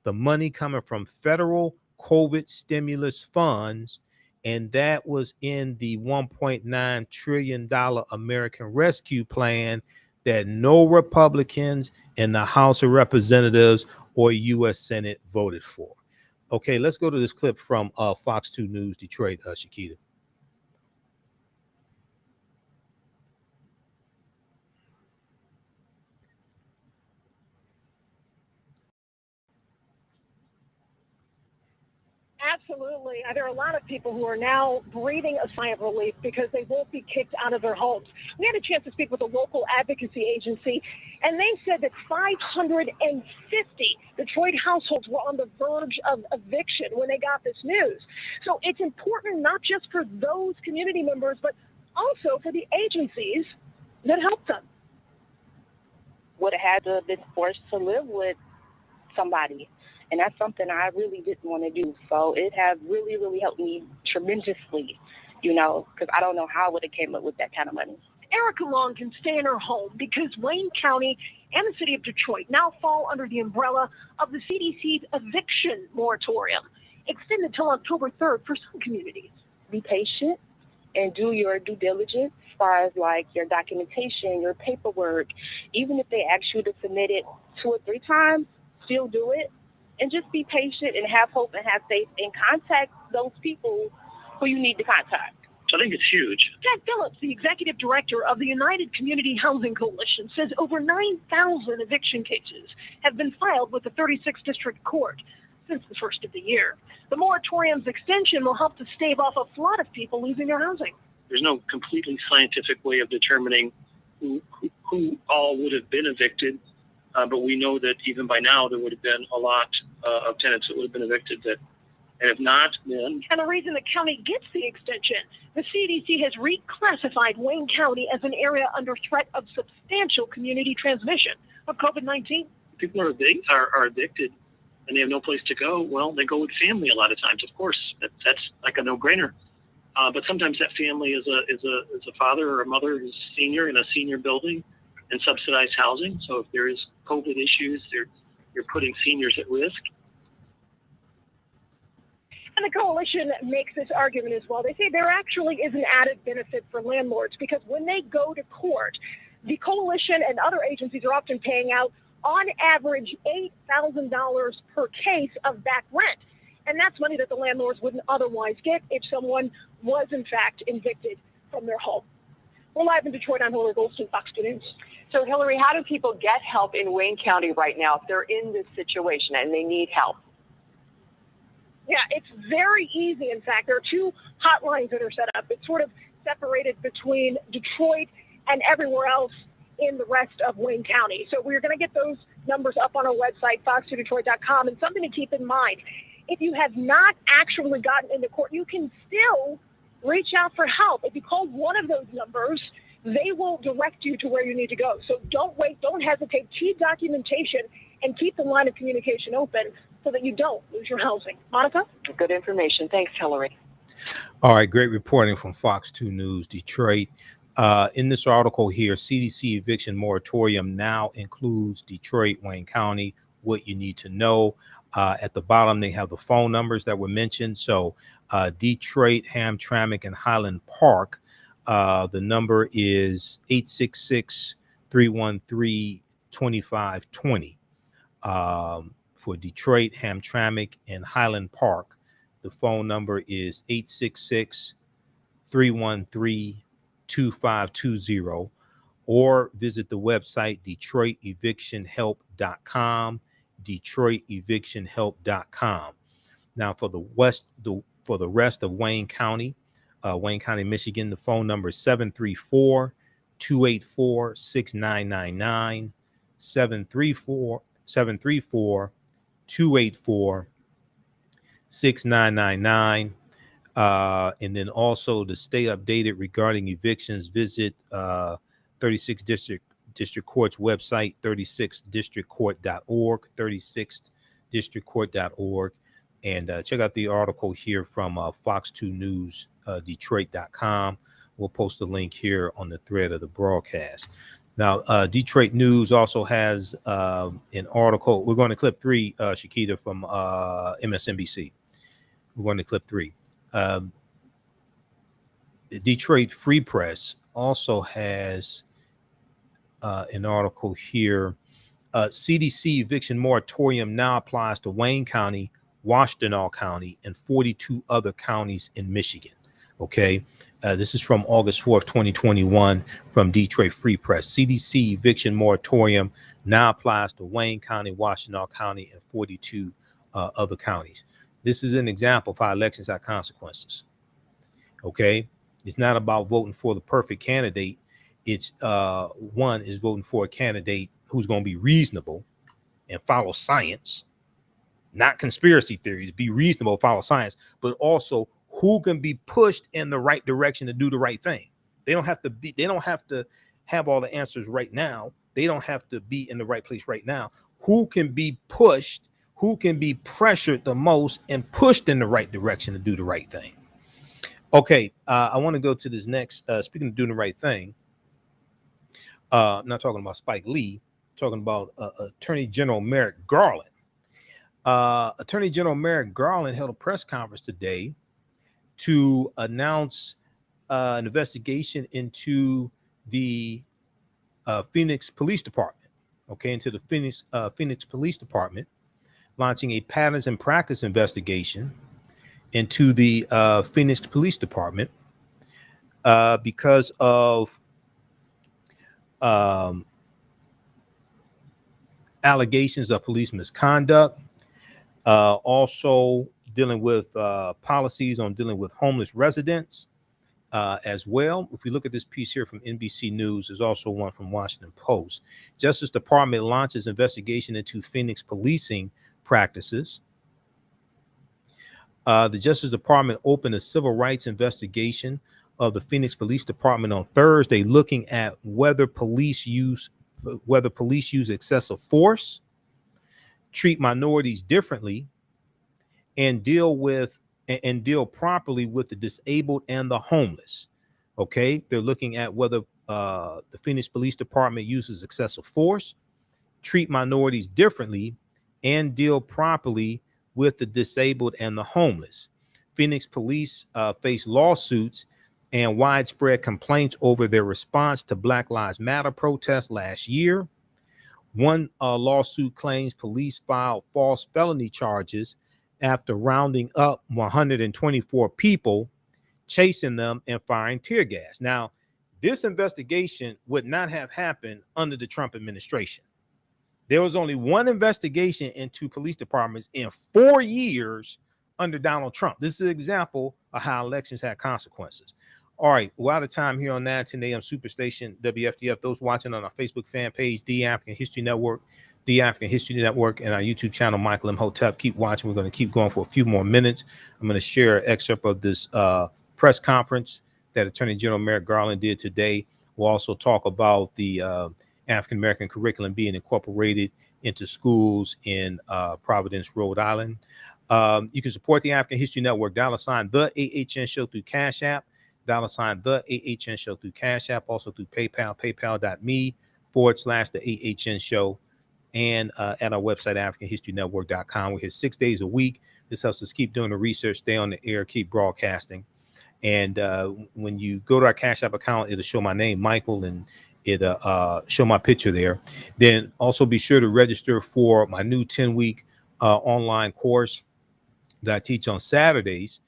The money coming from federal COVID stimulus funds, and that was in the $1.9 trillion American Rescue Plan that no Republicans in the House of Representatives or U.S. Senate voted for. Okay, let's go to this clip from Fox 2 News Detroit, Shakita. Absolutely. There are a lot of people who are now breathing a sigh of relief because they won't be kicked out of their homes. We had a chance to speak with a local advocacy agency, and they said that 550 Detroit households were on the verge of eviction when they got this news. So it's important not just for those community members, but also for the agencies that help them. Would have had to have been forced to live with somebody. And that's something I really didn't want to do. So it has really, really helped me tremendously, because I don't know how I would have came up with that kind of money. Erica Long can stay in her home because Wayne County and the city of Detroit now fall under the umbrella of the CDC's eviction moratorium, extended till October 3rd for some communities. Be patient and do your due diligence as far as like your documentation, your paperwork. Even if they ask you to submit it 2 or 3 times, still do it. And just be patient and have hope and have faith and contact those people who you need to contact. I think it's huge. Ted Phillips, the executive director of the United Community Housing Coalition, says over 9,000 eviction cases have been filed with the 36th District Court since the first of the year. The moratorium's extension will help to stave off a flood of people losing their housing. There's no completely scientific way of determining who all would have been evicted. But we know that even by now, there would have been a lot of tenants that would have been evicted and if not, then... And the reason the county gets the extension, the CDC has reclassified Wayne County as an area under threat of substantial community transmission of COVID-19. People are evicted and they have no place to go. Well, they go with family a lot of times, of course. That's like a no-brainer. But sometimes that family is a father or a mother who's senior in a senior building and subsidized housing. So if there is COVID issues, you're putting seniors at risk. And the coalition makes this argument as well. They say there actually is an added benefit for landlords because when they go to court, the coalition and other agencies are often paying out on average $8,000 per case of back rent. And that's money that the landlords wouldn't otherwise get if someone was, in fact, evicted from their home. We're live in Detroit. I'm Hillary Goldstein, Fox 2 News. So, Hillary, how do people get help in Wayne County right now if they're in this situation and they need help? Yeah, it's very easy. In fact, there are two hotlines that are set up. It's sort of separated between Detroit and everywhere else in the rest of Wayne County. So we're going to get those numbers up on our website, fox2detroit.com. And something to keep in mind, if you have not actually gotten into court, you can still reach out for help. If you call one of those numbers, they will direct you to where you need to go. So don't wait, don't hesitate. Keep documentation and keep the line of communication open so that you don't lose your housing. Monica? Good information. Thanks, Hillary. All right, great reporting from Fox 2 News, Detroit. In this article here, CDC eviction moratorium now includes Detroit, Wayne County, what you need to know. At the bottom, they have the phone numbers that were mentioned. So Detroit, Hamtramck, and Highland Park, the number is 866-313-2520. For Detroit, Hamtramck, and Highland Park, the phone number is 866-313-2520, or visit the website DetroitEvictionHelp.com, DetroitEvictionHelp.com. Now, for the rest of Wayne County, Michigan, the phone number is 734-284-6999, 734-284-6999. And then also to stay updated regarding evictions, visit 36th District Court's website, 36thdistrictcourt.org, 36thdistrictcourt.org. And check out the article here from Fox 2 News, Detroit.com. We'll post the link here on the thread of the broadcast. Now, Detroit News also has an article. We're going to clip 3, Shakita, from MSNBC. We're going to clip 3. The Detroit Free Press also has an article here. CDC eviction moratorium now applies to Wayne County, Washtenaw County, and 42 other counties in Michigan. Okay, this is from August 4th, 2021, from Detroit Free Press. CDC eviction moratorium now applies to Wayne County, Washtenaw County, and 42 other counties. This is an example of how elections have consequences. Okay, it's not about voting for the perfect candidate. It's one is voting for a candidate who's going to be reasonable and follow science, not conspiracy theories. Be reasonable, follow science, but also who can be pushed in the right direction to do the right thing. They don't have to have all the answers right now. They don't have to be in the right place right now. Who can be pushed, who can be pressured the most and pushed in the right direction to do the right thing. Okay, I want to go to this next, speaking of doing the right thing. I'm not talking about Spike Lee, talking about Attorney General Merrick Garland. Attorney General Merrick Garland held a press conference today to announce an investigation into the Phoenix Police Department. Okay, into the Phoenix Police Department, launching a patterns and practice investigation into the Phoenix Police Department because of allegations of police misconduct, also dealing with policies on dealing with homeless residents as well. If we look at this piece here from NBC News, there's also one from Washington Post. Justice Department launches investigation into Phoenix policing practices. The Justice Department opened a civil rights investigation of the Phoenix Police Department on Thursday, looking at whether police use excessive force, treat minorities differently, and deal properly with the disabled and the homeless. Okay, they're looking at whether the Phoenix Police Department uses excessive force, treat minorities differently, and deal properly with the disabled and the homeless. Phoenix police face lawsuits and widespread complaints over their response to Black Lives Matter protests last year. One lawsuit claims police filed false felony charges after rounding up 124 people, chasing them, and firing tear gas. Now, this investigation would not have happened under the Trump administration. There was only one investigation into police departments in 4 years under Donald Trump. This is an example of how elections had consequences. All right, we're out of time here on 910 AM Superstation WFDF. Those watching on our Facebook fan page, The African History Network, The African History Network, and our YouTube channel, Michael Imhotep. Keep watching. We're going to keep going for a few more minutes. I'm going to share an excerpt of this press conference that Attorney General Merrick Garland did today. We'll also talk about the African American curriculum being incorporated into schools in Providence, Rhode Island. You can support the African History Network, $ the AHN Show through Cash App, $ the AHN Show through Cash App, also through PayPal, paypal.me/the AHN Show, and at our website, AfricanHistoryNetwork.com. We're here 6 days a week. This helps us keep doing the research, stay on the air, keep broadcasting. And when you go to our Cash App account, it'll show my name, Michael, and it'll show my picture there. Then also be sure to register for my new 10-week online course that I teach on Saturdays,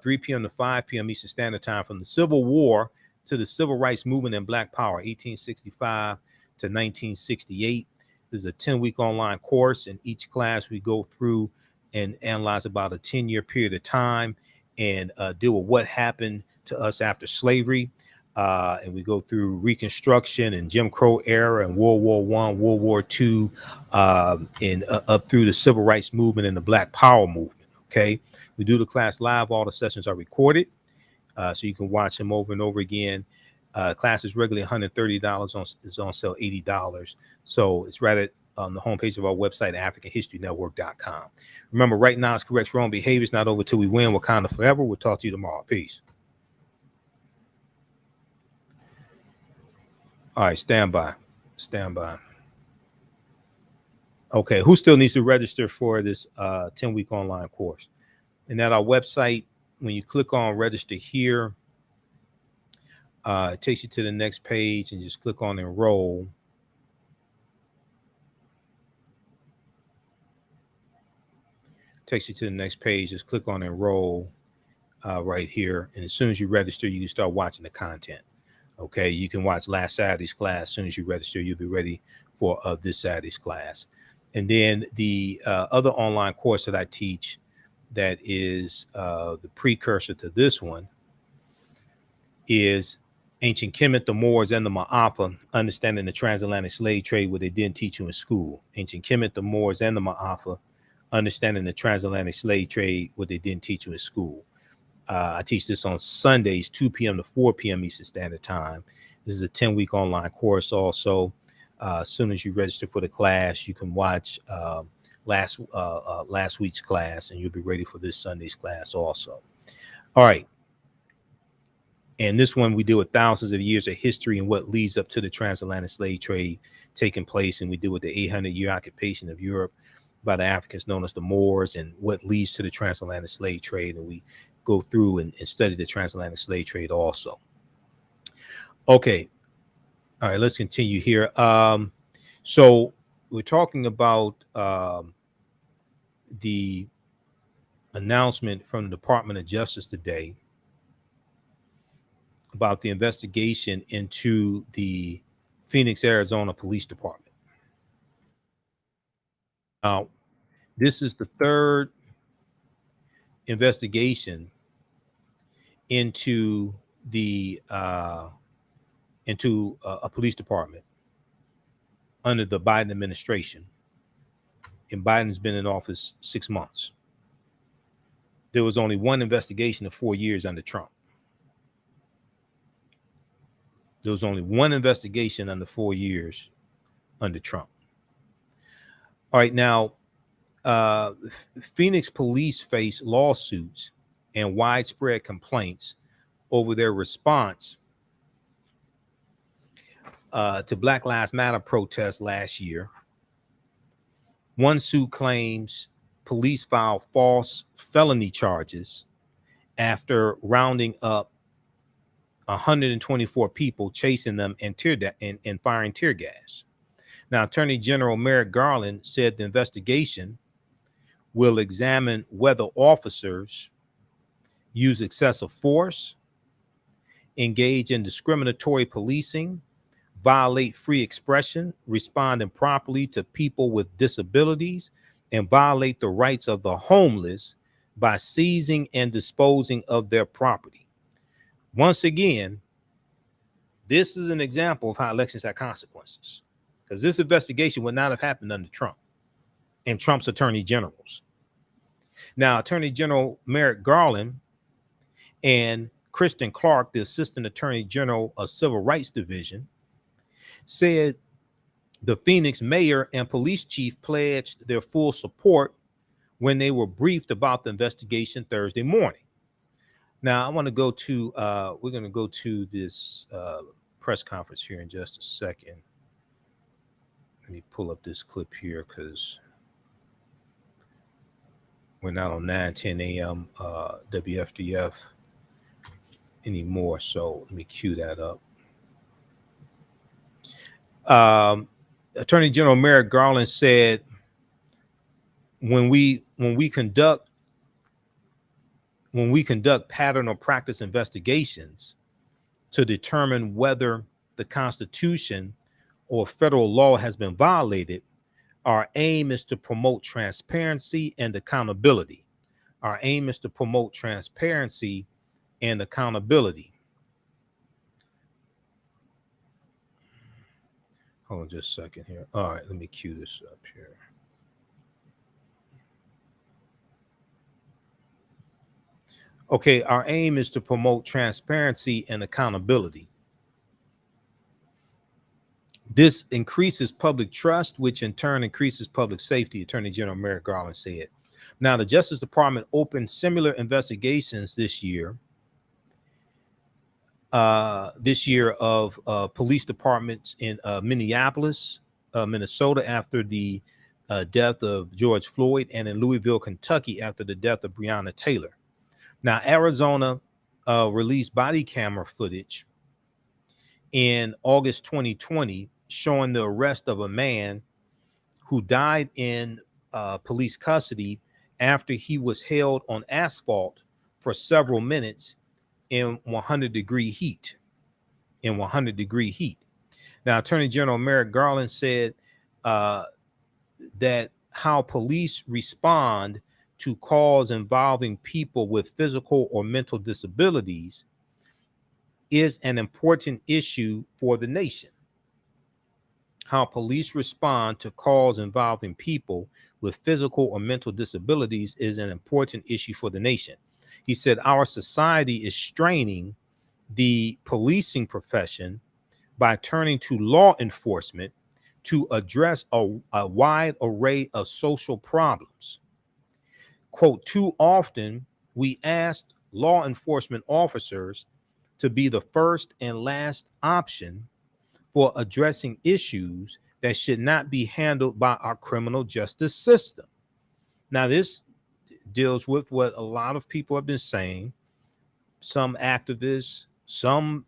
3 p.m. to 5 p.m. Eastern Standard Time, from the Civil War to the Civil Rights Movement and Black Power, 1865 to 1968. This is a 10-week online course. In each class, we go through and analyze about a 10-year period of time and deal with what happened to us after slavery. And we go through Reconstruction and Jim Crow era and World War I, World War II, and up through the Civil Rights Movement and the Black Power Movement. Okay, we do the class live. All the sessions are recorded, so you can watch them over and over again. Class is regularly $130, is on sale $80. So it's right at on the homepage of our website, AfricanHistoryNetwork.com. Remember, right now it's correct wrong behavior. It's not over till we win. Wakanda forever. We'll talk to you tomorrow. Peace. All right, stand by. Stand by. Okay, who still needs to register for this 10-week online course? And at our website, when you click on register here, it takes you to the next page, and just click on enroll. Takes you to the next page. Just click on enroll right here. And as soon as you register, you can start watching the content. Okay, you can watch last Saturday's class. As soon as you register, you'll be ready for this Saturday's class. And then the other online course that I teach, that is the precursor to this one, is Ancient Kemet, the Moors, and the Maafa, Understanding the Transatlantic Slave Trade, what they didn't teach you in school. Ancient Kemet, the Moors, and the Maafa, Understanding the Transatlantic Slave Trade, what they didn't teach you in school. I teach this on Sundays, 2 p.m. to 4 p.m. Eastern Standard Time. This is a 10-week online course also. As soon as you register for the class, you can watch last week's class, and you'll be ready for this Sunday's class also. All right. And this one, we deal with thousands of years of history and what leads up to the transatlantic slave trade taking place. And we deal with the 800-year occupation of Europe by the Africans known as the Moors, and what leads to the transatlantic slave trade. And we go through and study the transatlantic slave trade also. Okay. All right, let's continue here. So we're talking about the announcement from the Department of Justice today about the investigation into the Phoenix, Arizona Police Department. Now, this is the third investigation into the a police department under the Biden administration. And Biden's been in office 6 months. There was only one investigation in 4 years under Trump. There was only one investigation under 4 years under Trump. All right, now, Phoenix police face lawsuits and widespread complaints over their response to Black Lives Matter protests last year. One suit claims police filed false felony charges after rounding up 124 people, chasing them and firing tear gas. Now, Attorney General Merrick Garland said the investigation will examine whether officers use excessive force, engage in discriminatory policing, violate free expression, respond improperly to people with disabilities, and violate the rights of the homeless by seizing and disposing of their property. Once again, this is an example of how elections have consequences, because this investigation would not have happened under Trump and Trump's attorney generals. Now, Attorney General Merrick Garland and Kristen Clark, the Assistant Attorney General of Civil Rights Division, said the Phoenix mayor and police chief pledged their full support when they were briefed about the investigation Thursday morning. Now, I want to go to, we're going to go to this press conference here in just a second. Let me pull up this clip here because we're not on 9:10 a.m. WFDF anymore. So let me cue that up. Attorney General Merrick Garland said, when we conduct pattern or practice investigations to determine whether the Constitution or federal law has been violated, our aim is to promote transparency and accountability. Our aim is to promote transparency and accountability. Hold on just a second here. All right, let me cue this up here. Okay, our aim is to promote transparency and accountability. This increases public trust, which in turn increases public safety, Attorney General Merrick Garland said. Now, the Justice Department opened similar investigations this year of police departments in Minneapolis, Minnesota, after the death of George Floyd, and in Louisville, Kentucky, after the death of Breonna Taylor. Now, Arizona released body camera footage in August 2020 showing the arrest of a man who died in police custody after he was held on asphalt for several minutes in 100-degree heat. Now, Attorney General Merrick Garland said that how police respond to calls involving people with physical or mental disabilities is an important issue for the nation. How police respond to calls involving people with physical or mental disabilities is an important issue for the nation. He said our society is straining the policing profession by turning to law enforcement to address a wide array of social problems. Quote, too often we asked law enforcement officers to be the first and last option for addressing issues that should not be handled by our criminal justice system. Now, this deals with what a lot of people have been saying. Some activists, some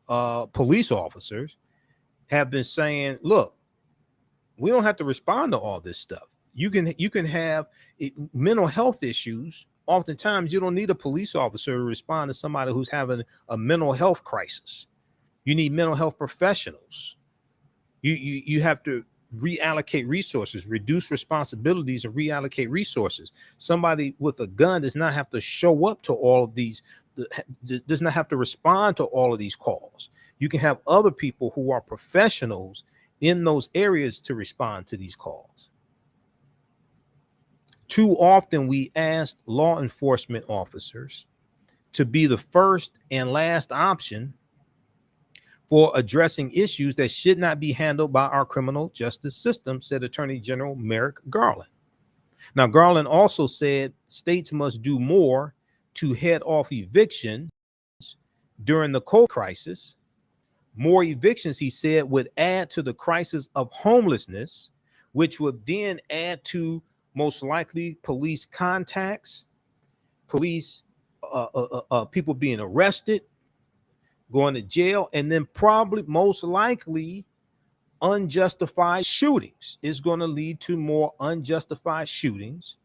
police officers have been saying, look, we don't have to respond to all this stuff. You can have mental health issues. Oftentimes, you don't need a police officer to respond to somebody who's having a mental health crisis. You need mental health professionals. You have to reallocate resources, reduce responsibilities, and reallocate resources. Somebody with a gun does not have to show up to all of these, does not have to respond to all of these calls. You can have other people who are professionals in those areas to respond to these calls. Too often we ask law enforcement officers to be the first and last option for addressing issues that should not be handled by our criminal justice system, said Attorney General Merrick Garland. Now, Garland also said states must do more to head off evictions during the COVID crisis. More evictions, he said, would add to the crisis of homelessness, which would then add to most likely police contacts, police, people being arrested, going to jail, and then probably most likely unjustified shootings. Is going to lead to more unjustified shootings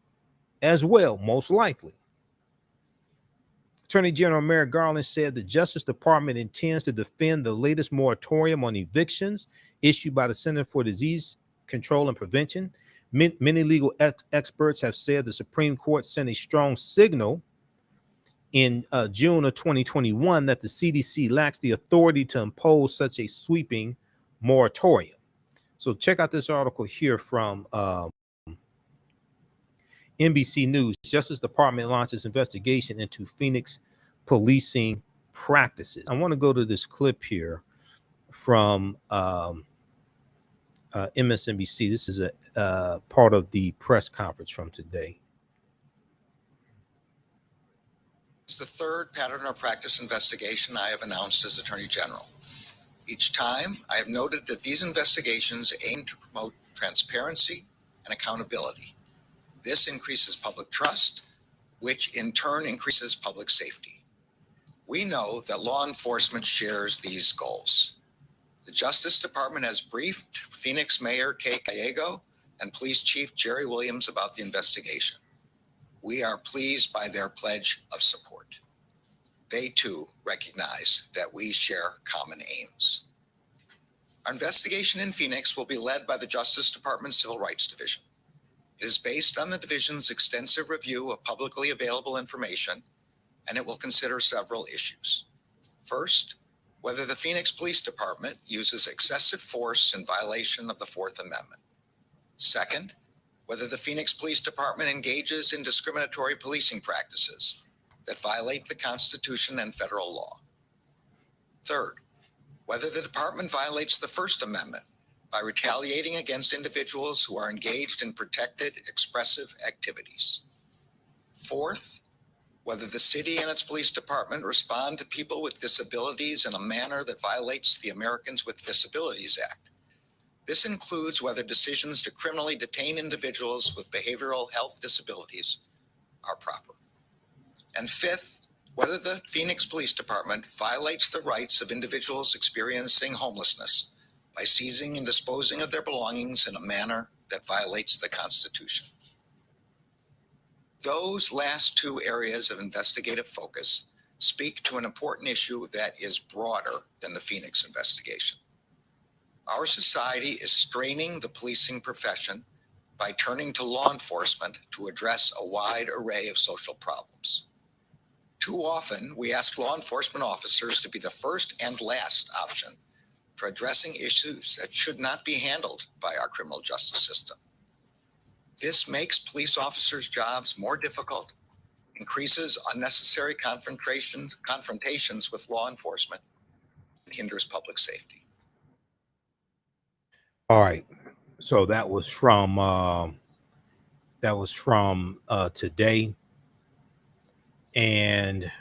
as well, most likely. Attorney General Merrick Garland said the Justice Department intends to defend the latest moratorium on evictions issued by the Center for Disease Control and Prevention. Many legal experts have said the Supreme Court sent a strong signal in June of 2021 that the CDC lacks the authority to impose such a sweeping moratorium. So check out this article here from NBC News. Justice Department launches investigation into Phoenix policing practices. I want to go to this clip here from MSNBC. This is a part of the press conference from today. It's the third pattern or practice investigation I have announced as Attorney General. Each time, I have noted that these investigations aim to promote transparency and accountability. This increases public trust, which in turn increases public safety. We know that law enforcement shares these goals. The Justice Department has briefed Phoenix Mayor Kay Gallego and Police Chief Jerry Williams about the investigation. We are pleased by their pledge of support. They too recognize that we share common aims. Our investigation in Phoenix will be led by the Justice Department Civil Rights Division. It is based on the division's extensive review of publicly available information, and it will consider several issues. First, whether the Phoenix Police Department uses excessive force in violation of the Fourth Amendment. Second, whether the Phoenix Police Department engages in discriminatory policing practices that violate the Constitution and federal law. Third, whether the department violates the First Amendment by retaliating against individuals who are engaged in protected expressive activities. Fourth, whether the city and its police department respond to people with disabilities in a manner that violates the Americans with Disabilities Act. This includes whether decisions to criminally detain individuals with behavioral health disabilities are proper. And fifth, whether the Phoenix Police Department violates the rights of individuals experiencing homelessness by seizing and disposing of their belongings in a manner that violates the Constitution. Those last two areas of investigative focus speak to an important issue that is broader than the Phoenix investigation. Our society is straining the policing profession by turning to law enforcement to address a wide array of social problems. Too often, we ask law enforcement officers to be the first and last option for addressing issues that should not be handled by our criminal justice system. This makes police officers' jobs more difficult, increases unnecessary confrontations with law enforcement, and hinders public safety. All right. So that was from today. And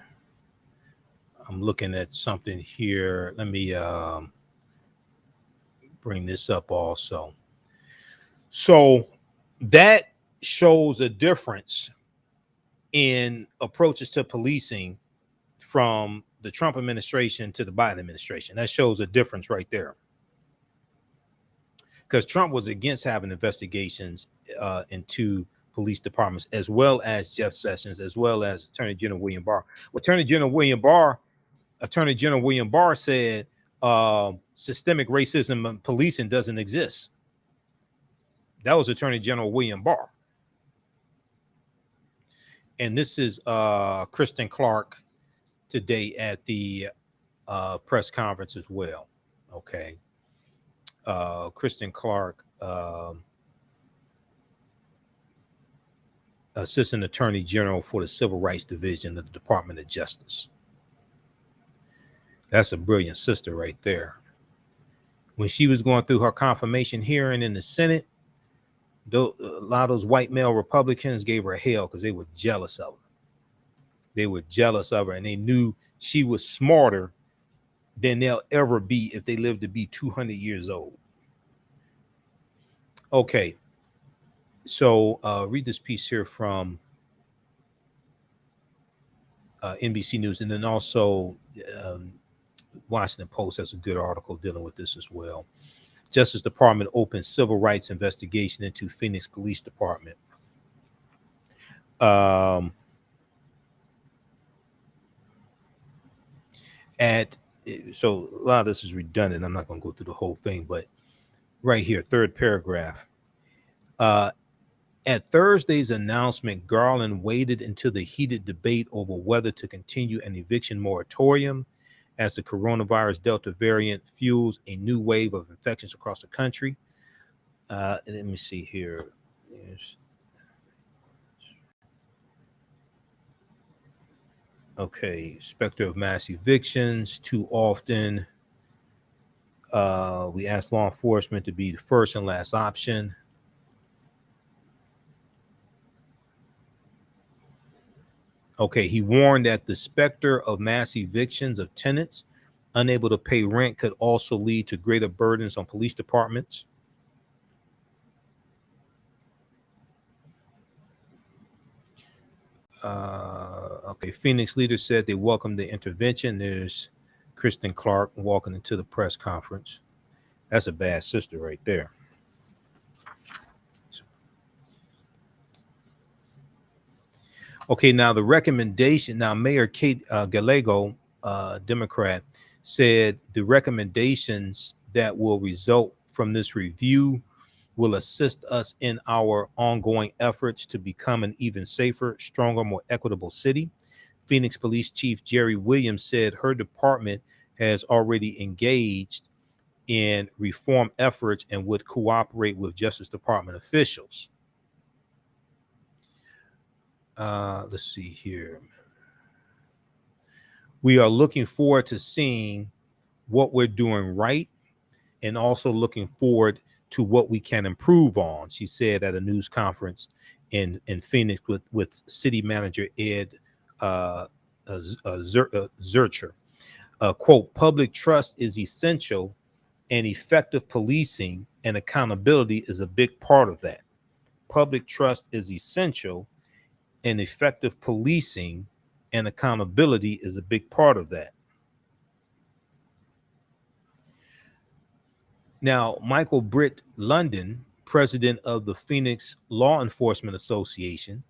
I'm looking at something here. Let me bring this up also. So that shows a difference in approaches to policing from the Trump administration to the Biden administration. That shows a difference right there. Because Trump was against having investigations into police departments, as well as Jeff Sessions, as well as Attorney General William Barr. Well, Attorney General William Barr said systemic racism in policing doesn't exist. That was Attorney General William Barr. And this is Kristen Clark today at the press conference as well. Okay. Kristen Clark, Assistant Attorney General for the Civil Rights Division of the Department of Justice. That's a brilliant sister right there. When she was going through her confirmation hearing in the Senate, a lot of those white male Republicans gave her hell because they were jealous of her. They were jealous of her, and they knew she was smarter than they'll ever be if they live to be 200 years old. Okay. So read this piece here from NBC News, and then also Washington Post has a good article dealing with this as well. Justice Department opens civil rights investigation into Phoenix Police Department. Um, so a lot of this is redundant. I'm not going to go through the whole thing, but right here, third paragraph. At Thursday's announcement, Garland waited until the heated debate over whether to continue an eviction moratorium as the coronavirus Delta variant fuels a new wave of infections across the country. Let me see here. Okay, specter of mass evictions too often. We asked law enforcement to be the first and last option. Okay, he warned that the specter of mass evictions of tenants unable to pay rent could also lead to greater burdens on police departments. Okay, Phoenix leaders said they welcomed the intervention. There's Kristen Clark walking into the press conference. That's a bad sister right there. Okay, now the recommendation, now Mayor Kate Gallego, Democrat, said the recommendations that will result from this review will assist us in our ongoing efforts to become an even safer, stronger, more equitable city. Phoenix Police Chief Jerry Williams said her department has already engaged in reform efforts and would cooperate with Justice Department officials. Let's see here. We are looking forward to seeing what we're doing right and also looking forward to what we can improve on, she said at a news conference in Phoenix with City Manager Ed Zurcher. Quote, public trust is essential and effective policing and accountability is a big part of that. Public trust is essential and effective policing and accountability is a big part of that. Now, Michael Britt London, president of the Phoenix Law Enforcement Association,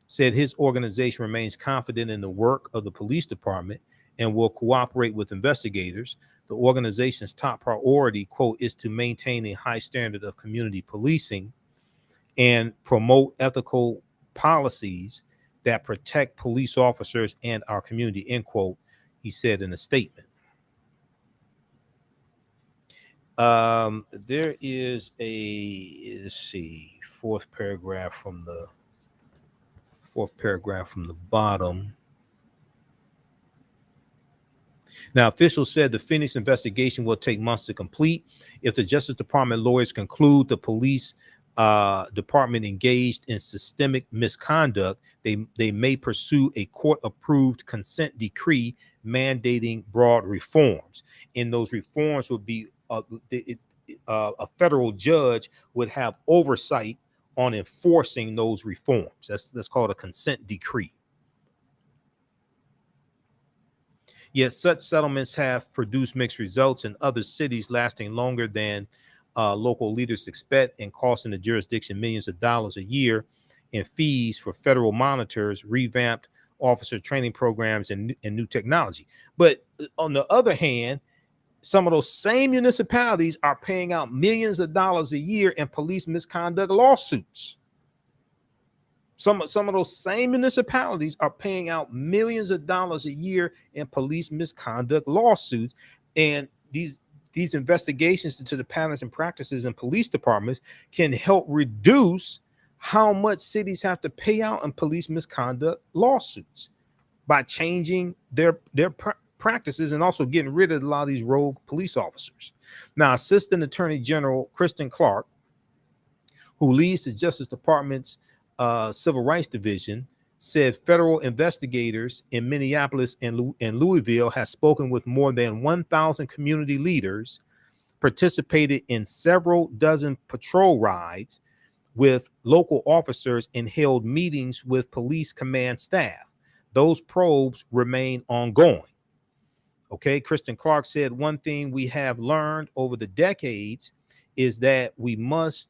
said his organization remains confident in the work of the police department and will cooperate with investigators. The organization's top priority, quote, is to maintain a high standard of community policing and promote ethical policies that protect police officers and our community, end quote, he said in a statement. There is a, let's see, fourth paragraph from the bottom. Now, officials said the Phoenix investigation will take months to complete. If the Justice Department lawyers conclude the police department engaged in systemic misconduct, they may pursue a court-approved consent decree mandating broad reforms. And those reforms would be a federal judge would have oversight on enforcing those reforms. That's called a consent decree. Yet such settlements have produced mixed results in other cities, lasting longer than local leaders expect and costing the jurisdiction millions of dollars a year in fees for federal monitors, revamped officer training programs, and new technology. But on the other hand, some of those same municipalities are paying out millions of dollars a year in police misconduct lawsuits. Some of those same municipalities are paying out millions of dollars a year in police misconduct lawsuits. And these investigations into the patterns and practices in police departments can help reduce how much cities have to pay out in police misconduct lawsuits by changing their practices and also getting rid of a lot of these rogue police officers. Now, Assistant Attorney General Kristen Clark, who leads the Justice Department's Civil Rights Division, said federal investigators in Minneapolis and Louisville has spoken with more than 1,000 community leaders, participated in several dozen patrol rides with local officers, and held meetings with police command staff. Those probes remain ongoing. Okay, Kristen Clark said one thing we have learned over the decades is that we must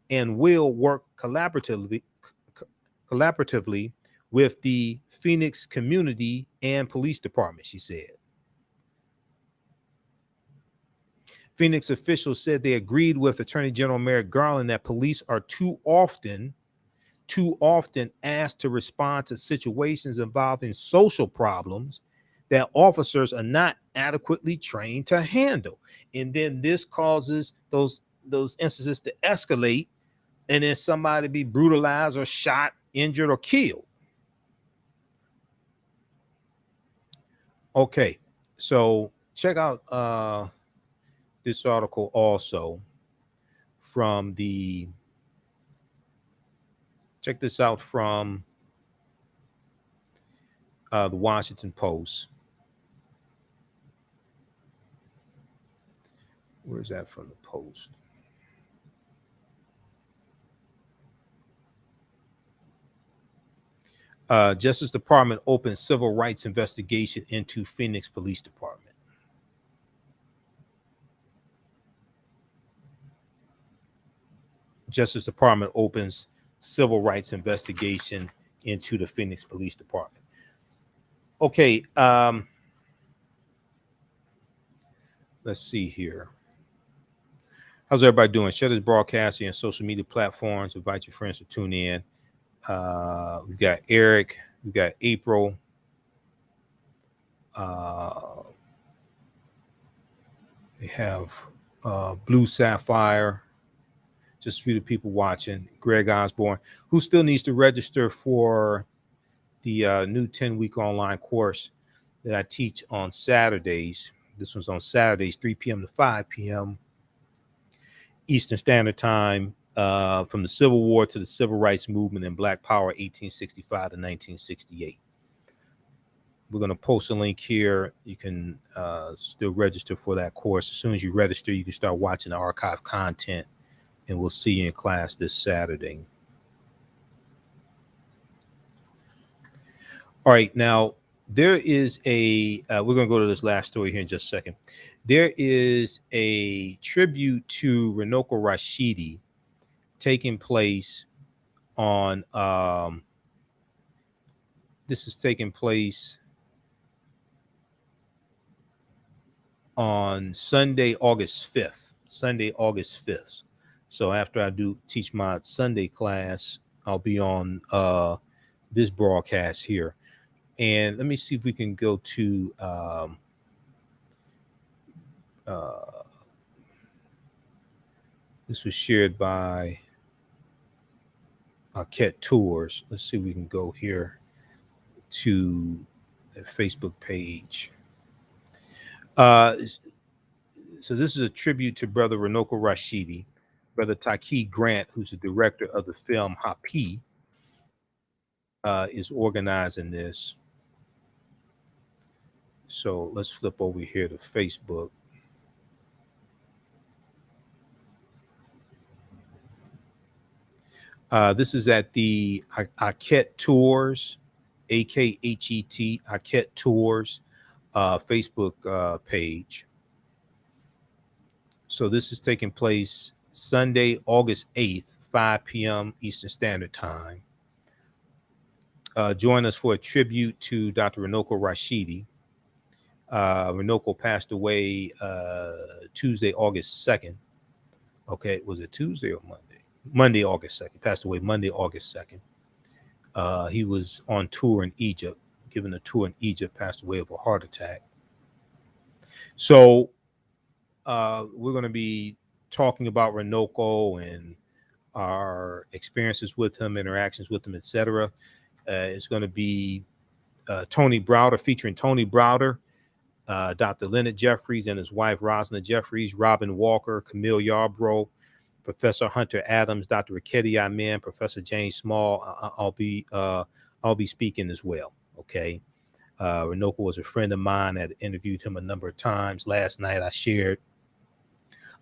and will work collaboratively collaboratively with the Phoenix community and police department, she said. Phoenix officials said they agreed with Attorney General Merrick Garland that police are too often asked to respond to situations involving social problems that officers are not adequately trained to handle. And then this causes those instances to escalate, and then somebody be brutalized or shot, injured, or killed. Okay, so check out this article also from check this out from the Washington Post. Where's that from the Post? Justice Department opens civil rights investigation into Phoenix Police Department. Justice Department opens civil rights investigation into the Phoenix Police Department. Okay, let's see here. How's everybody doing? Share this broadcasting on social media platforms. Invite your friends to tune in. We got Eric, we got April, we have Blue Sapphire, just a few people watching. Greg Osborne, who still needs to register for the new 10-week online course that I teach on Saturdays. This one's on Saturdays, 3 p.m. to 5 p.m. Eastern Standard Time, from the Civil War to the Civil Rights Movement and Black Power, 1865 to 1968. We're going to post a link here. You can still register for that course. As soon as you register, you can start watching the archive content, and we'll see you in class this Saturday. All right, now there is we're going to go to this last story here in just a second. There is a tribute to Renoko Rashidi taking place on, this is taking place on Sunday, August 5th. Sunday, August 5th. So after I do teach my Sunday class, I'll be on this broadcast here. And let me see if we can go to this was shared by Hapi Tours. Let's see if we can go here to the Facebook page. So this is a tribute to Brother Renoko Rashidi. Brother Taki Grant, who's the director of the film Hapi, is organizing this. So let's flip over here to Facebook. This is at the Hapi Tours, AKHET, Hapi Tours Facebook page. So this is taking place Sunday, August 8th, 5 p.m. Eastern Standard Time. Join us for a tribute to Dr. Renoko Rashidi. Renoko passed away Tuesday, August 2nd. Okay, was it Tuesday or Monday? Monday, August 2nd. Passed away Monday, August 2nd. He was on tour in Egypt, giving a tour in Egypt, passed away of a heart attack. So we're going to be talking about Renoko and our experiences with him, interactions with him, etc. It's going to be Tony Browder, featuring Tony Browder, Dr. Leonard Jeffries and his wife, Rosna Jeffries, Robin Walker, Camille Yarbrough, Professor Hunter Adams, Dr. Raketi Amen, Professor James Small. I'll be speaking as well. Okay. Renoko was a friend of mine. I had interviewed him a number of times. Last night I shared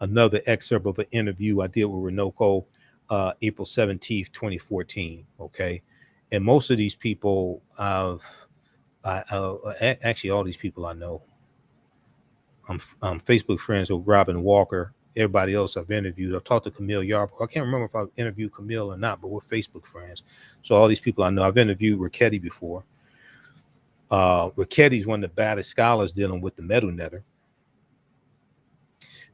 another excerpt of an interview I did with Renoko April 17th, 2014. Okay. And most of these people actually all these people I know. I'm Facebook friends with Robin Walker, everybody else I've interviewed. I've talked to Camille Yarbrough. I can't remember if I've interviewed Camille or not, but we're Facebook friends. So all these people I know. I've interviewed Rashidi before. Rashidi is one of the baddest scholars dealing with the metal netter.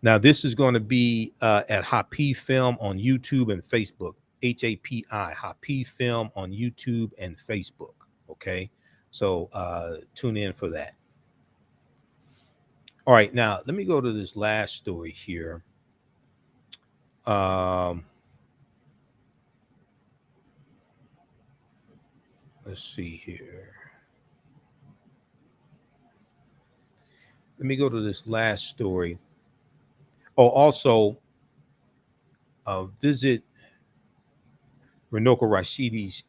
Now, this is going to be at Hapi Film on YouTube and Facebook. HAPI, Hapi Film on YouTube and Facebook. Okay, so tune in for that. All right, now let me go to this last story here. Let's see here. Let me go to this last story. Oh, also, visit Renoko Rashidi's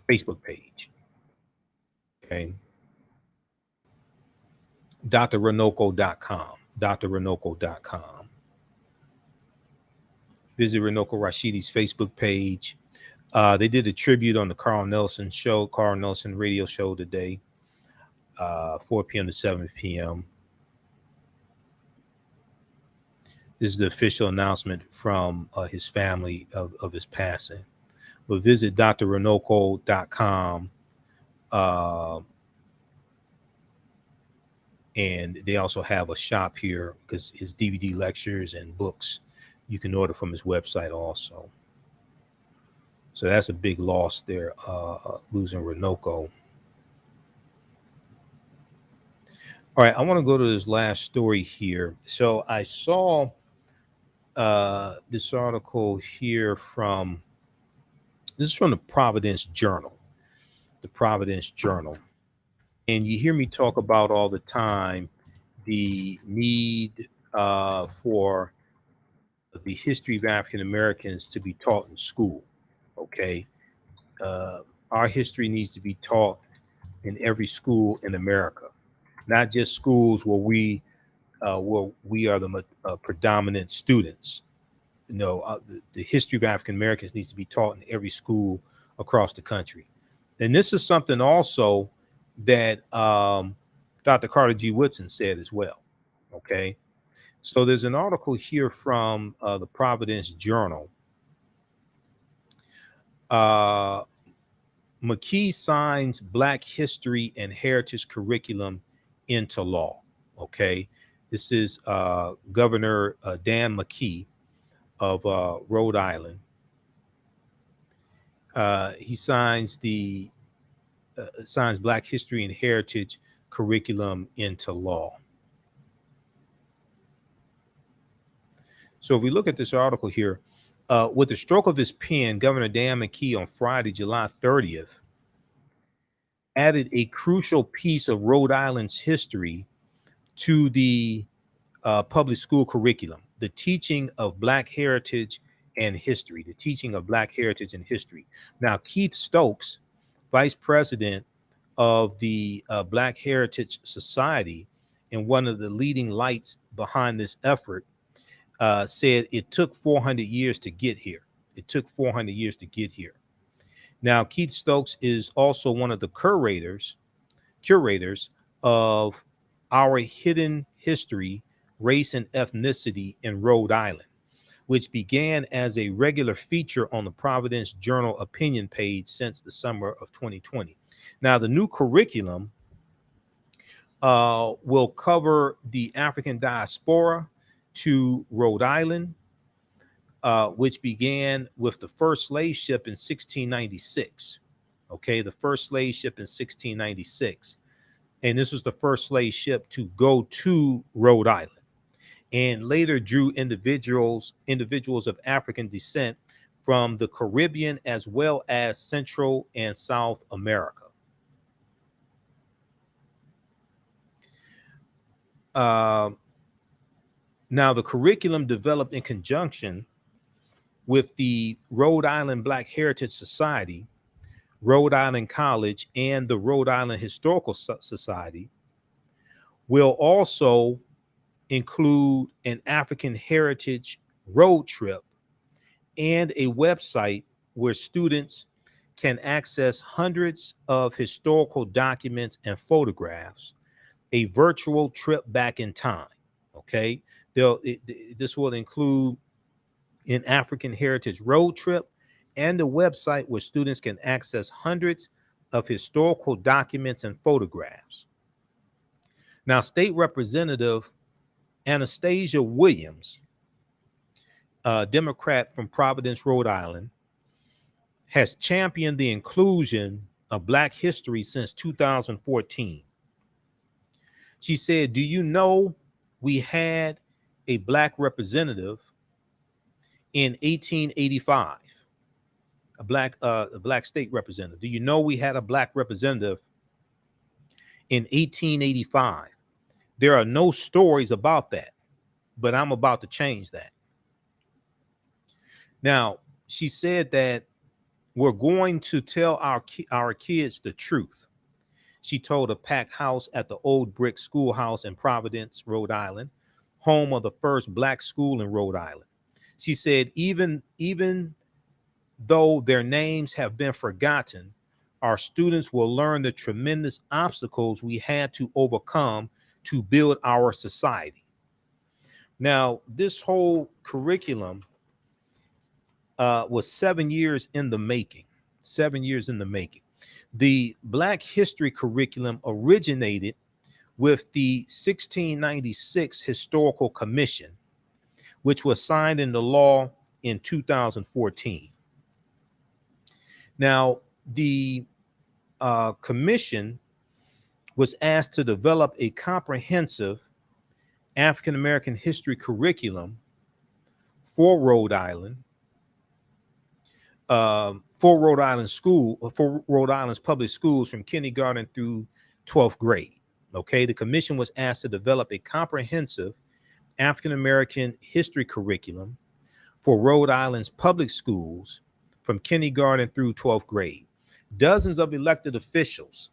Facebook page. Okay. drrenoko.com. drrenoko.com. Visit Renoko Rashidi's Facebook page. They did a tribute on the Carl Nelson radio show today, 4 p.m. to 7 p.m. This is the official announcement from his family of his passing. But visit drrenoko.com. And they also have a shop here because his DVD lectures and books you can order from his website also. So that's a big loss there, losing Renoko. All right, I want to go to this last story here. So I saw this article here this is from the Providence Journal. The Providence Journal. And you hear me talk about all the time the need for the history of African Americans to be taught in school. Okay, our history needs to be taught in every school in America, not just schools where we are the predominant students. You know, the history of African Americans needs to be taught in every school across the country. And this is something also that Dr. Carter G. Woodson said as well. Okay, so there's an article here from the Providence Journal. McKee signs Black History and Heritage Curriculum into law. Okay, this is Governor Dan McKee of Rhode Island. He signs Black History and Heritage Curriculum into law. So if we look at this article here, with the stroke of his pen, Governor Dan McKee on Friday, July 30th, added a crucial piece of Rhode Island's history to the public school curriculum, the teaching of Black heritage and history, Now, Keith Stokes, Vice President of the Black Heritage Society and one of the leading lights behind this effort, said it took 400 years to get here. Now, Keith Stokes is also one of the curators of Our Hidden History, Race and Ethnicity in Rhode Island, which began as a regular feature on the Providence Journal opinion page since the summer of 2020. Now, the new curriculum will cover the African diaspora to Rhode Island, which began with the first slave ship in 1696. Okay, the first slave ship in 1696. And this was the first slave ship to go to Rhode Island, and later drew individuals of African descent from the Caribbean as well as Central and South America. Now, the curriculum developed in conjunction with the Rhode Island Black Heritage Society, Rhode Island College, and the Rhode Island Historical Society will also include an African heritage road trip and a website where students can access hundreds of historical documents and photographs, a virtual trip back in time. Okay, This will include an African Heritage Road Trip and a website where students can access hundreds of historical documents and photographs. Now, State Representative Anastasia Williams, a Democrat from Providence, Rhode Island, has championed the inclusion of Black history since 2014. She said, "Do you know we had a Black representative in 1885? A Black state representative. Do you know we had a Black representative in 1885? There are no stories about that, but I'm about to change that." Now, she said that we're going to tell our kids the truth. She told a packed house at the Old Brick Schoolhouse in Providence, Rhode Island, home of the first Black school in Rhode Island. She said, even though their names have been forgotten, our students will learn the tremendous obstacles we had to overcome to build our society. Now, this whole curriculum was 7 years in the making. 7 years in the making. The Black history curriculum originated with the 1696 Historical Commission, which was signed into law in 2014. Now, the commission was asked to develop a comprehensive African American history curriculum for Rhode Island, for Rhode Island's public schools from kindergarten through 12th grade. Okay, the commission was asked to develop a comprehensive African American history curriculum for Rhode Island's public schools from kindergarten through 12th grade. Dozens of elected officials,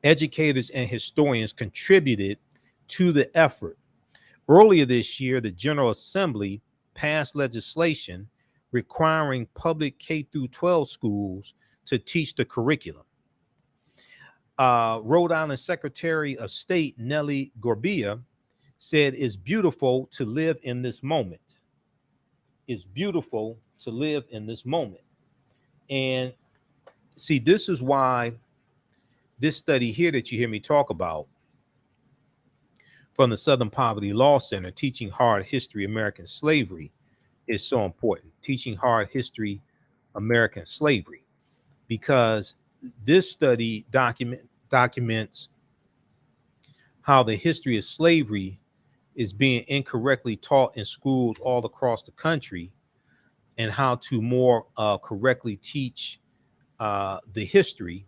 educators, and historians contributed to the effort. Earlier this year, the General Assembly passed legislation requiring public K through 12 schools to teach the curriculum. Rhode Island Secretary of State Nellie Gorbea said, "It's beautiful to live in this moment. It's beautiful to live in this moment." And see, this is why this study here that you hear me talk about from the Southern Poverty Law Center, Teaching Hard History American Slavery, is so important. Teaching Hard History American Slavery, because this study documents how the history of slavery is being incorrectly taught in schools all across the country, and how to more correctly teach the history.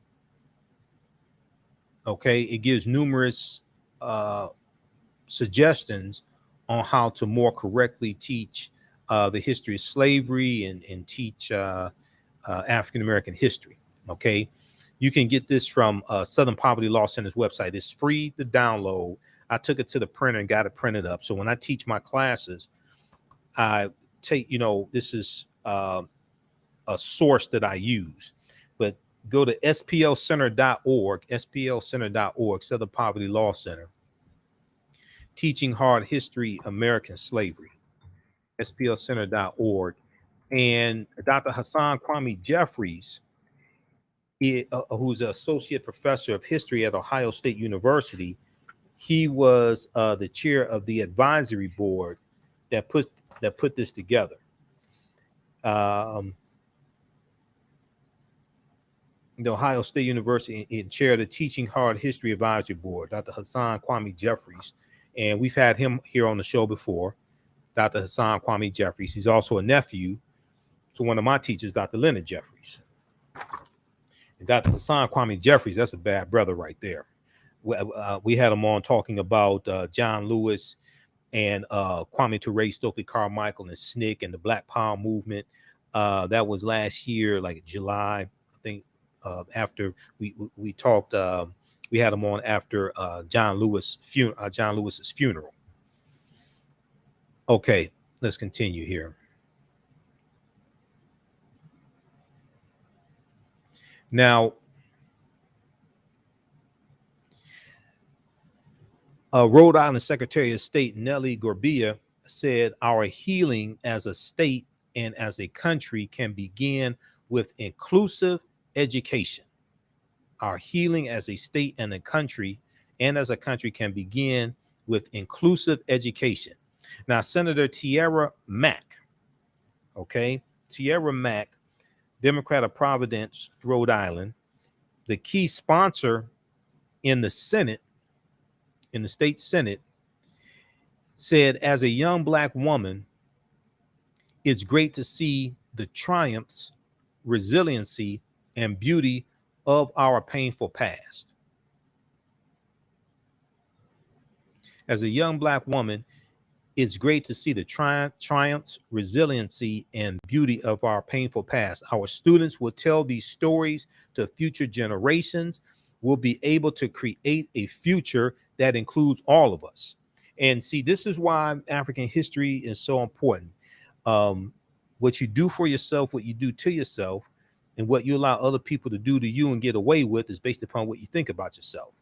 Okay, it gives numerous suggestions on how to more correctly teach the history of slavery and teach African American history. Okay, you can get this from Southern Poverty Law Center's website. It's free to download. I took it to the printer and got it printed up. So when I teach my classes, I take, this is a source that I use. But go to splcenter.org, splcenter.org, Southern Poverty Law Center, Teaching Hard History American Slavery, splcenter.org. And Dr. Hassan Kwame Jeffries, who's an associate professor of history at Ohio State University, he was the chair of the advisory board that put this together. The Ohio State University in chair of the Teaching Hard History Advisory Board, Dr. Hassan Kwame Jeffries. And we've had him here on the show before, Dr. Hassan Kwame Jeffries. He's also a nephew to one of my teachers, Dr. Leonard Jeffries. And Dr. Hassan Kwame Jeffries, that's a bad brother right there. We had him on talking about John Lewis and Kwame Ture, Stokely Carmichael, and SNCC and the Black Power movement. That was last year, like July, I think. After we talked, we had him on after John Lewis's funeral. Okay, let's continue here. Now, Rhode Island Secretary of State Nellie Gorbea said, "Our healing as a state and as a country can begin with inclusive education. Our healing as a state and a country can begin with inclusive education." Now, Senator Tierra Mack, Tierra Mack, Democrat of Providence, Rhode Island, the key sponsor in the Senate, in the state Senate, said, "As a young Black woman, it's great to see the triumphs, resiliency, and beauty of our painful past." As a young Black woman, it's great to see the triumphs, resiliency, and beauty of our painful past. Our students will tell these stories to future generations. We'll be able to create a future that includes all of us. And see, this is why African history is so important. What you do for yourself, what you do to yourself, and what you allow other people to do to you and get away with is based upon what you think about yourself.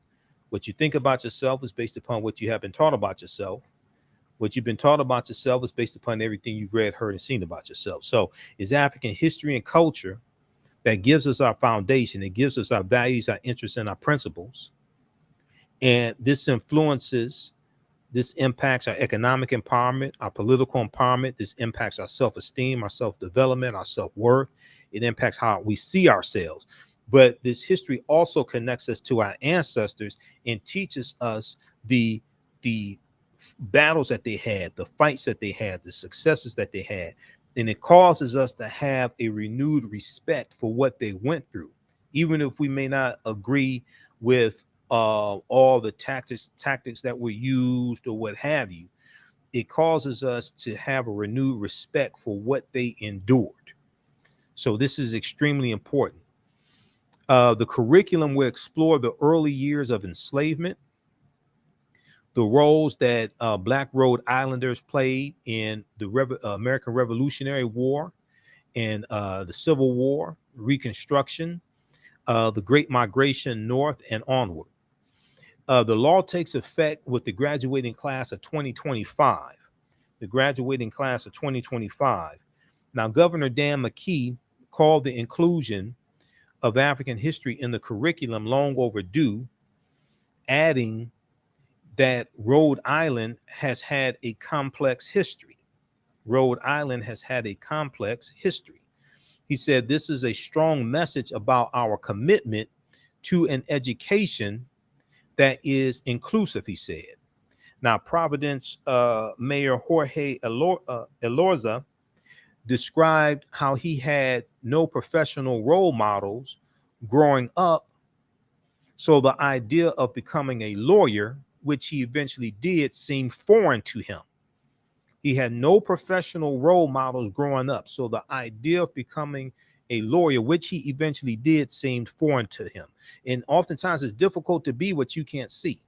What you think about yourself is based upon what you have been taught about yourself. What you've been taught about yourself is based upon everything you've read, heard, and seen about yourself. So it's African history and culture that gives us our foundation. It gives us our values, our interests, and our principles. And this impacts our economic empowerment, our political empowerment. This impacts our self-esteem, our self-development, our self-worth. It impacts how we see ourselves. But this history also connects us to our ancestors and teaches us the battles that they had, the fights that they had, the successes that they had. And it causes us to have a renewed respect for what they went through, even if we may not agree with all the tactics that were used or what have you. It causes us to have a renewed respect for what they endured. So this is extremely important. The curriculum will explore the early years of enslavement, the roles that Black Rhode Islanders played in the American Revolutionary War and the Civil War, Reconstruction, the Great Migration North and onward. The law takes effect with the graduating class of 2025. The graduating class of 2025. Now, Governor Dan McKee called the inclusion of African history in the curriculum long overdue, adding that Rhode Island has had a complex history. Rhode Island has had a complex history. He said, "This is a strong message about our commitment to an education that is inclusive," he said. Now, Providence Mayor Jorge Elorza described how he had no professional role models growing up. So the idea of becoming a lawyer, which he eventually did, seemed foreign to him. He had no professional role models growing up. So the idea of becoming a lawyer, which he eventually did, seemed foreign to him. And oftentimes it's difficult to be what you can't see.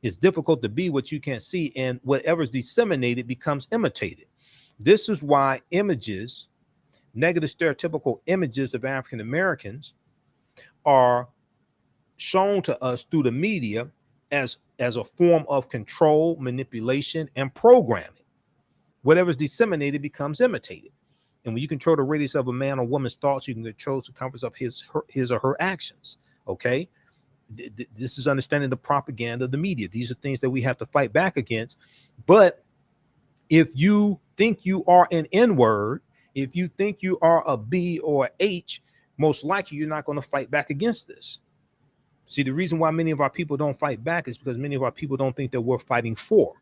It's difficult to be what you can't see, and whatever's disseminated becomes imitated. This is why images, negative stereotypical images of African Americans, are shown to us through the media as a form of control, manipulation, and programming. Whatever's disseminated becomes imitated. And when you control the radius of a man or woman's thoughts, you can control the circumference of his or her actions. Okay. This is understanding the propaganda of the media. These are things that we have to fight back against. But if you think you are an N-word, if you think you are a B or H, most likely you're not going to fight back against this. See, the reason why many of our people don't fight back is because many of our people don't think that we're fighting for.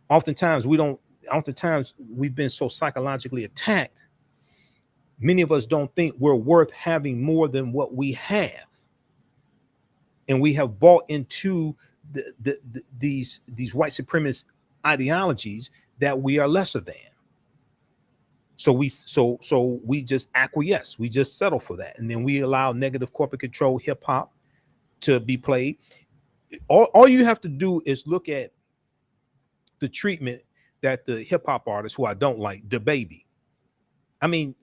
Oftentimes we've been so psychologically attacked. Many of us don't think we're worth having more than what we have. And we have bought into these white supremacist ideologies that we are lesser than. So we just acquiesce. We just settle for that. And then we allow negative corporate control hip hop to be played. All you have to do is look at the treatment that the hip hop artists, who I don't like, DaBaby. I mean,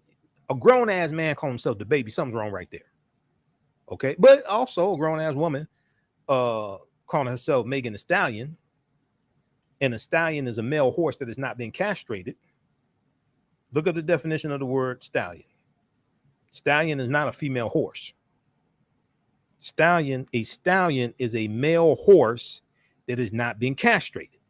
a grown ass man calling himself DaBaby, something's wrong right there. Okay. But also a grown ass woman calling herself Megan Thee Stallion, and a stallion is a male horse that has not been castrated. Look up the definition of the word stallion. Stallion is not a female horse. A stallion is a male horse that has not been castrated.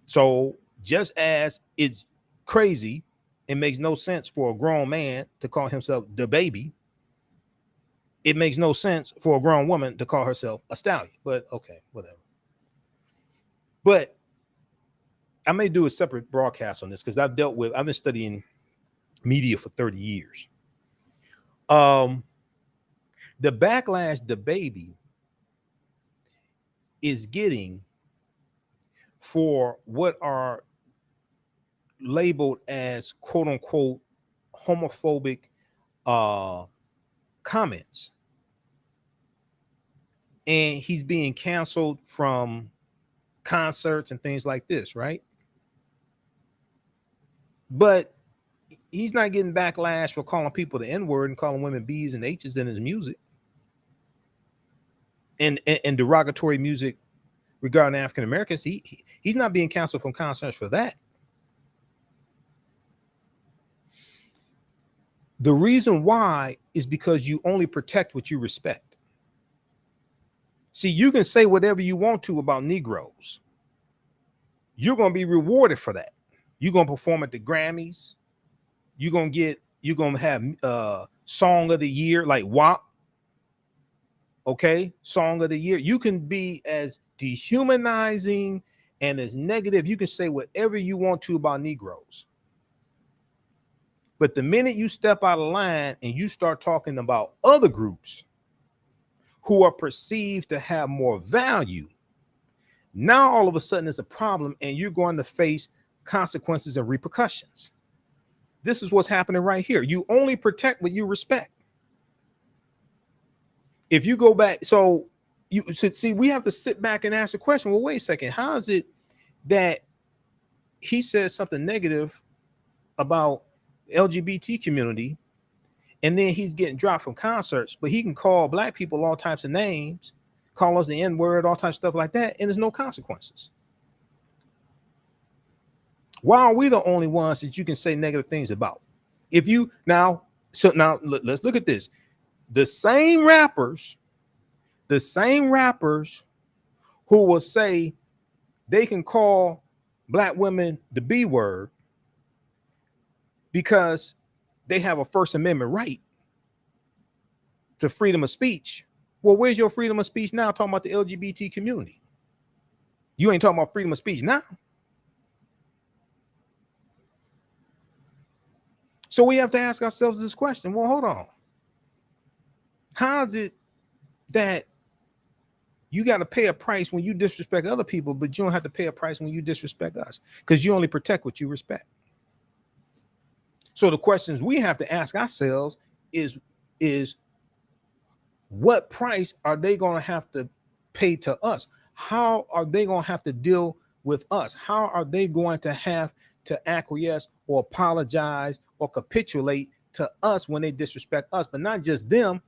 So just as it's crazy, it makes no sense for a grown man to call himself DaBaby, it makes no sense for a grown woman to call herself a stallion. But okay, whatever. But I may do a separate broadcast on this because I've been studying media for 30 years. The backlash DaBaby is getting for what are labeled as quote unquote homophobic comments, and he's being canceled from concerts and things like this, right? But he's not getting backlash for calling people the N-word and calling women B's and H's in his music and derogatory music regarding African Americans. He's not being canceled from concerts for that. The reason why is because you only protect what you respect. See, you can say whatever you want to about Negroes. You're going to be rewarded for that. You're going to perform at the Grammys. You're going to have song of the year like WAP. Okay, song of the year. You can be as dehumanizing and as negative. You can say whatever you want to about Negroes. But the minute you step out of line and you start talking about other groups who are perceived to have more value, now all of a sudden it's a problem and you're going to face consequences and repercussions. This is what's happening right here. You only protect what you respect. If you go back, so you see, we have to sit back and ask the question, well, wait a second, how is it that he says something negative about the LGBT community and then he's getting dropped from concerts, but he can call black people all types of names, call us the N-word, all types of stuff like that, and there's no consequences? Why are we the only ones that you can say negative things about? If you now let's look at this. The same rappers who will say they can call black women the B word because they have a First Amendment right to freedom of speech. Well, where's your freedom of speech now talking about the LGBT community? You ain't talking about freedom of speech now. So we have to ask ourselves this question. Well, hold on. How is it that you got to pay a price when you disrespect other people, but you don't have to pay a price when you disrespect us? Because you only protect what you respect. So the questions we have to ask ourselves is what price are they going to have to pay to us? How are they going to have to deal with us? How are they going to have to acquiesce or apologize or capitulate to us when they disrespect us? But not just them.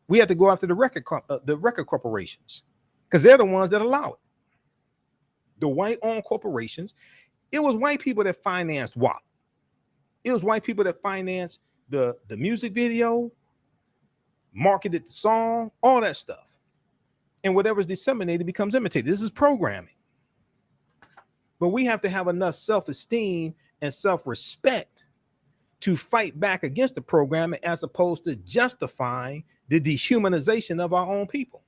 We have to go after the record corporations because they're the ones that allow it. The white-owned corporations. It was white people that financed WAP. It was white people that financed the music video, marketed the song, all that stuff. And whatever's disseminated becomes imitated. This is programming. But we have to have enough self-esteem and self-respect to fight back against the programming as opposed to justifying the dehumanization of our own people.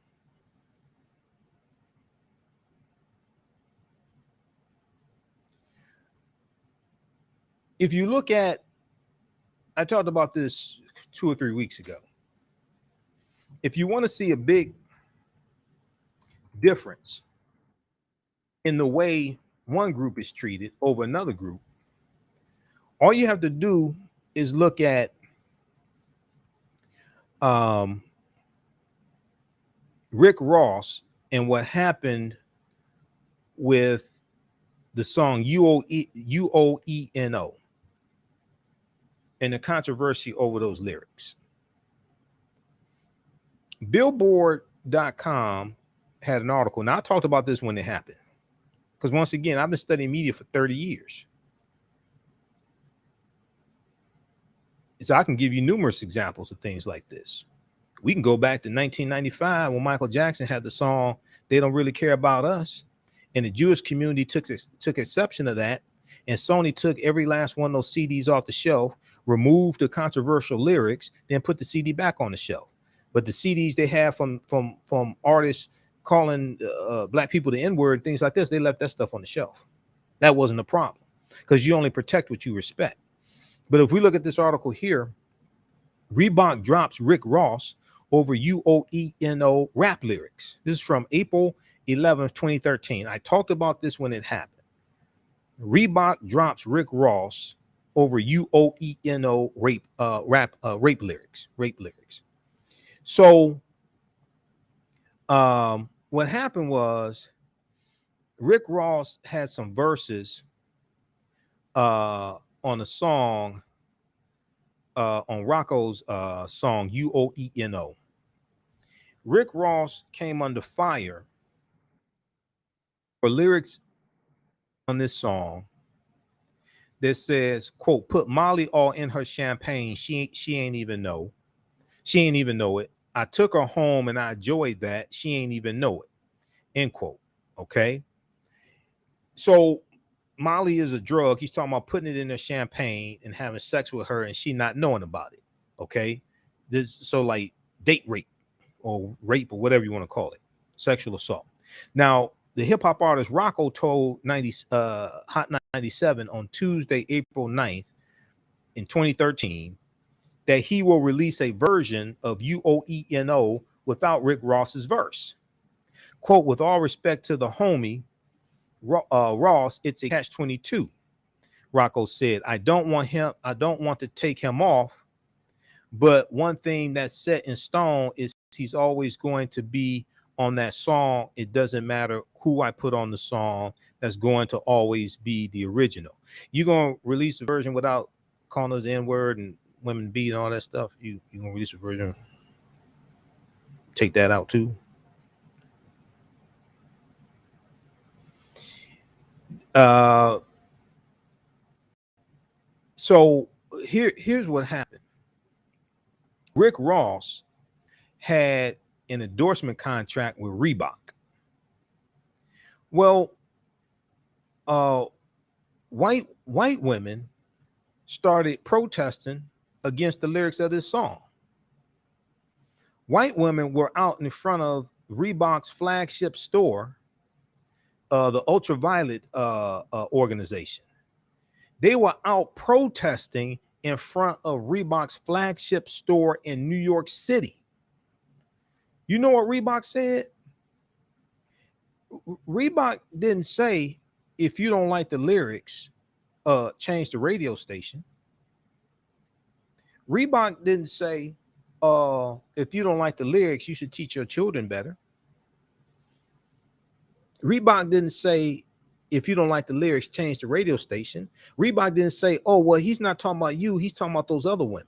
If you look at, I talked about this 2 or 3 weeks ago. If you want to see a big difference in the way one group is treated over another group, all you have to do is look at Rick Ross and what happened with the song UOENO and the controversy over those lyrics. Billboard.com had an article. Now, I talked about this when it happened, because once again, I've been studying media for 30 years. So I can give you numerous examples of things like this. We can go back to 1995 when Michael Jackson had the song "They Don't Really Care About Us," and the Jewish community took exception to that, and Sony took every last one of those CDs off the shelf, removed the controversial lyrics, then put the CD back on the shelf. But the CDs they have from artists calling black people the N-word, things like this, they left that stuff on the shelf. That wasn't a problem, because you only protect what you respect. But if we look at this article here, Reebok drops Rick Ross over UOENO rap lyrics. This is from April 11th, 2013. I talked about this when it happened. Reebok drops Rick Ross over UOENO rape lyrics. So what happened was Rick Ross had some verses on a song, on Rocco's song UOENO. Rick Ross came under fire for lyrics on this song that says, quote, "Put Molly all in her champagne. She ain't even know. She ain't even know it. I took her home and I enjoyed that. She ain't even know it." End quote. Okay. So Molly is a drug. He's talking about putting it in her champagne and having sex with her and she not knowing about it. Okay. This, so like date rape or whatever you want to call it, sexual assault. Now, the hip hop artist Rocco told Hot 97 on Tuesday, April 9th in 2013 that he will release a version of UOENO without Rick Ross's verse. Quote, "With all respect to the homie, Ross, it's a catch-22. Rocco said, I don't want to take him off, but one thing that's set in stone is he's always going to be on that song. It doesn't matter who I put on the song, that's going to always be the original. You're going to release a version without calling us the N-word and women beat and all that stuff. You going to release a version, take that out too?" So here's what happened. Rick Ross had an endorsement contract with Reebok. Well, white women started protesting against the lyrics of this song. White women were out in front of Reebok's flagship store, the Ultraviolet organization. They were out protesting in front of Reebok's flagship store in New York City. You know what Reebok said? Reebok didn't say, if you don't like the lyrics, change the radio station. Reebok didn't say, if you don't like the lyrics, you should teach your children better. Reebok didn't say, if you don't like the lyrics, change the radio station. Reebok didn't say, oh, well, he's not talking about you. He's talking about those other women.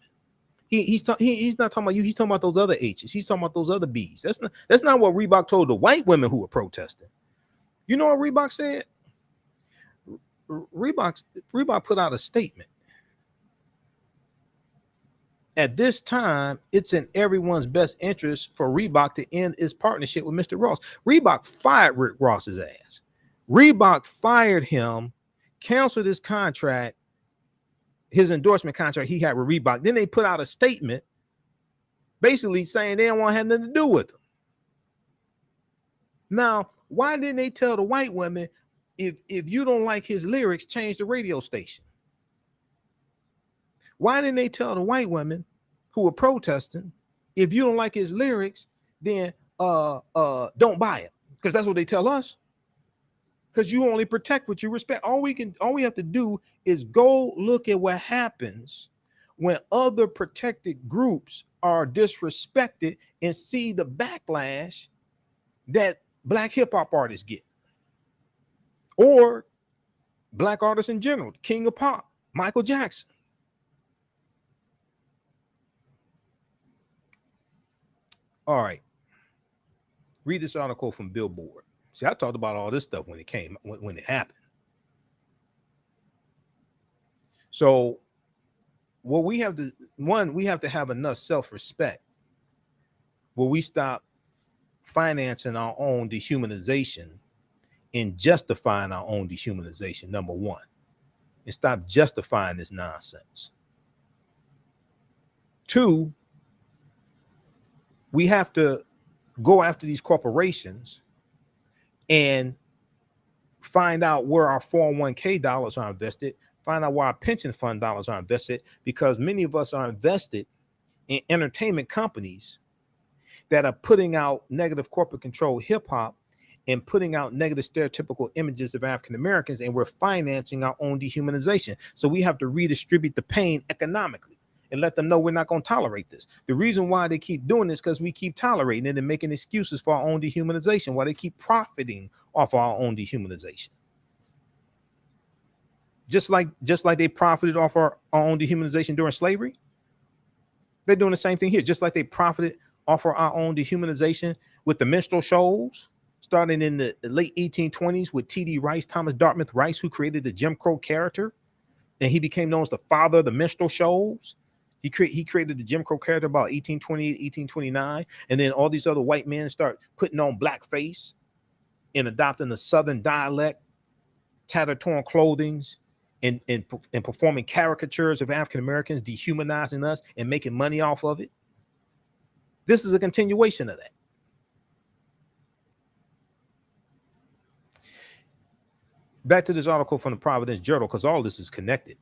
He's not talking about you. He's talking about those other H's. He's talking about those other B's. That's not what Reebok told the white women who were protesting. You know what Reebok said? Reebok put out a statement. At this time, it's in everyone's best interest for Reebok to end its partnership with Mr. Ross. Reebok fired Rick Ross's ass. Reebok fired him, canceled his contract, his endorsement contract he had with Reebok. Then they put out a statement basically saying they don't want to have nothing to do with him. Now, why didn't they tell the white women, if you don't like his lyrics, change the radio station? Why didn't they tell the white women who were protesting, if you don't like his lyrics, then don't buy it? Because that's what they tell us. Because you only protect what you respect. All we have to do is go look at what happens when other protected groups are disrespected and see the backlash that black hip hop artists get, or black artists in general. King of pop, Michael Jackson. All right. Read this article from Billboard. See, I talked about all this stuff when it came, when it happened. So what we have to, we have to have enough self-respect where we stop financing our own dehumanization and justifying our own dehumanization, number one, and stop justifying this nonsense. Two, we have to go after these corporations and find out where our 401k dollars are invested, find out where our pension fund dollars are invested, because many of us are invested in entertainment companies that are putting out negative corporate control hip hop and putting out negative stereotypical images of African Americans, and we're financing our own dehumanization. So we have to redistribute the pain economically and let them know we're not going to tolerate this. The reason why they keep doing this because we keep tolerating it and making excuses for our own dehumanization, while they keep profiting off our own dehumanization. Just like they profited off our own dehumanization during slavery, they're doing the same thing here. Just like they profited off our own dehumanization with the minstrel shows, starting in the late 1820s with T.D. Rice, Thomas Dartmouth Rice, who created the Jim Crow character, and he became known as the father of the minstrel shows. He created the Jim Crow character about 1828, 1829, and then all these other white men start putting on blackface and adopting the Southern dialect, tattered, torn clothing, and performing caricatures of African Americans, dehumanizing us and making money off of it. This is a continuation of that. Back to this article from the Providence Journal, because all this is connected.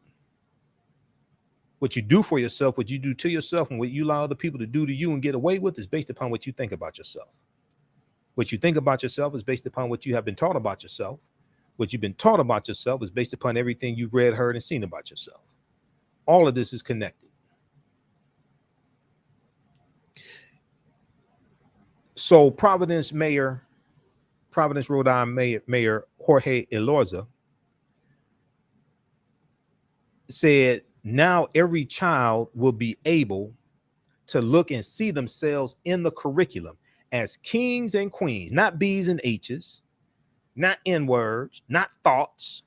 What you do for yourself, what you do to yourself, and what you allow other people to do to you and get away with is based upon what you think about yourself. What you think about yourself is based upon what you have been taught about yourself. What you've been taught about yourself is based upon everything you've read, heard, and seen about yourself. All of this is connected. So Providence, Rhode Island Mayor Jorge Elorza said, now every child will be able to look and see themselves in the curriculum as kings and queens, not B's and H's, not N-words, not thoughts,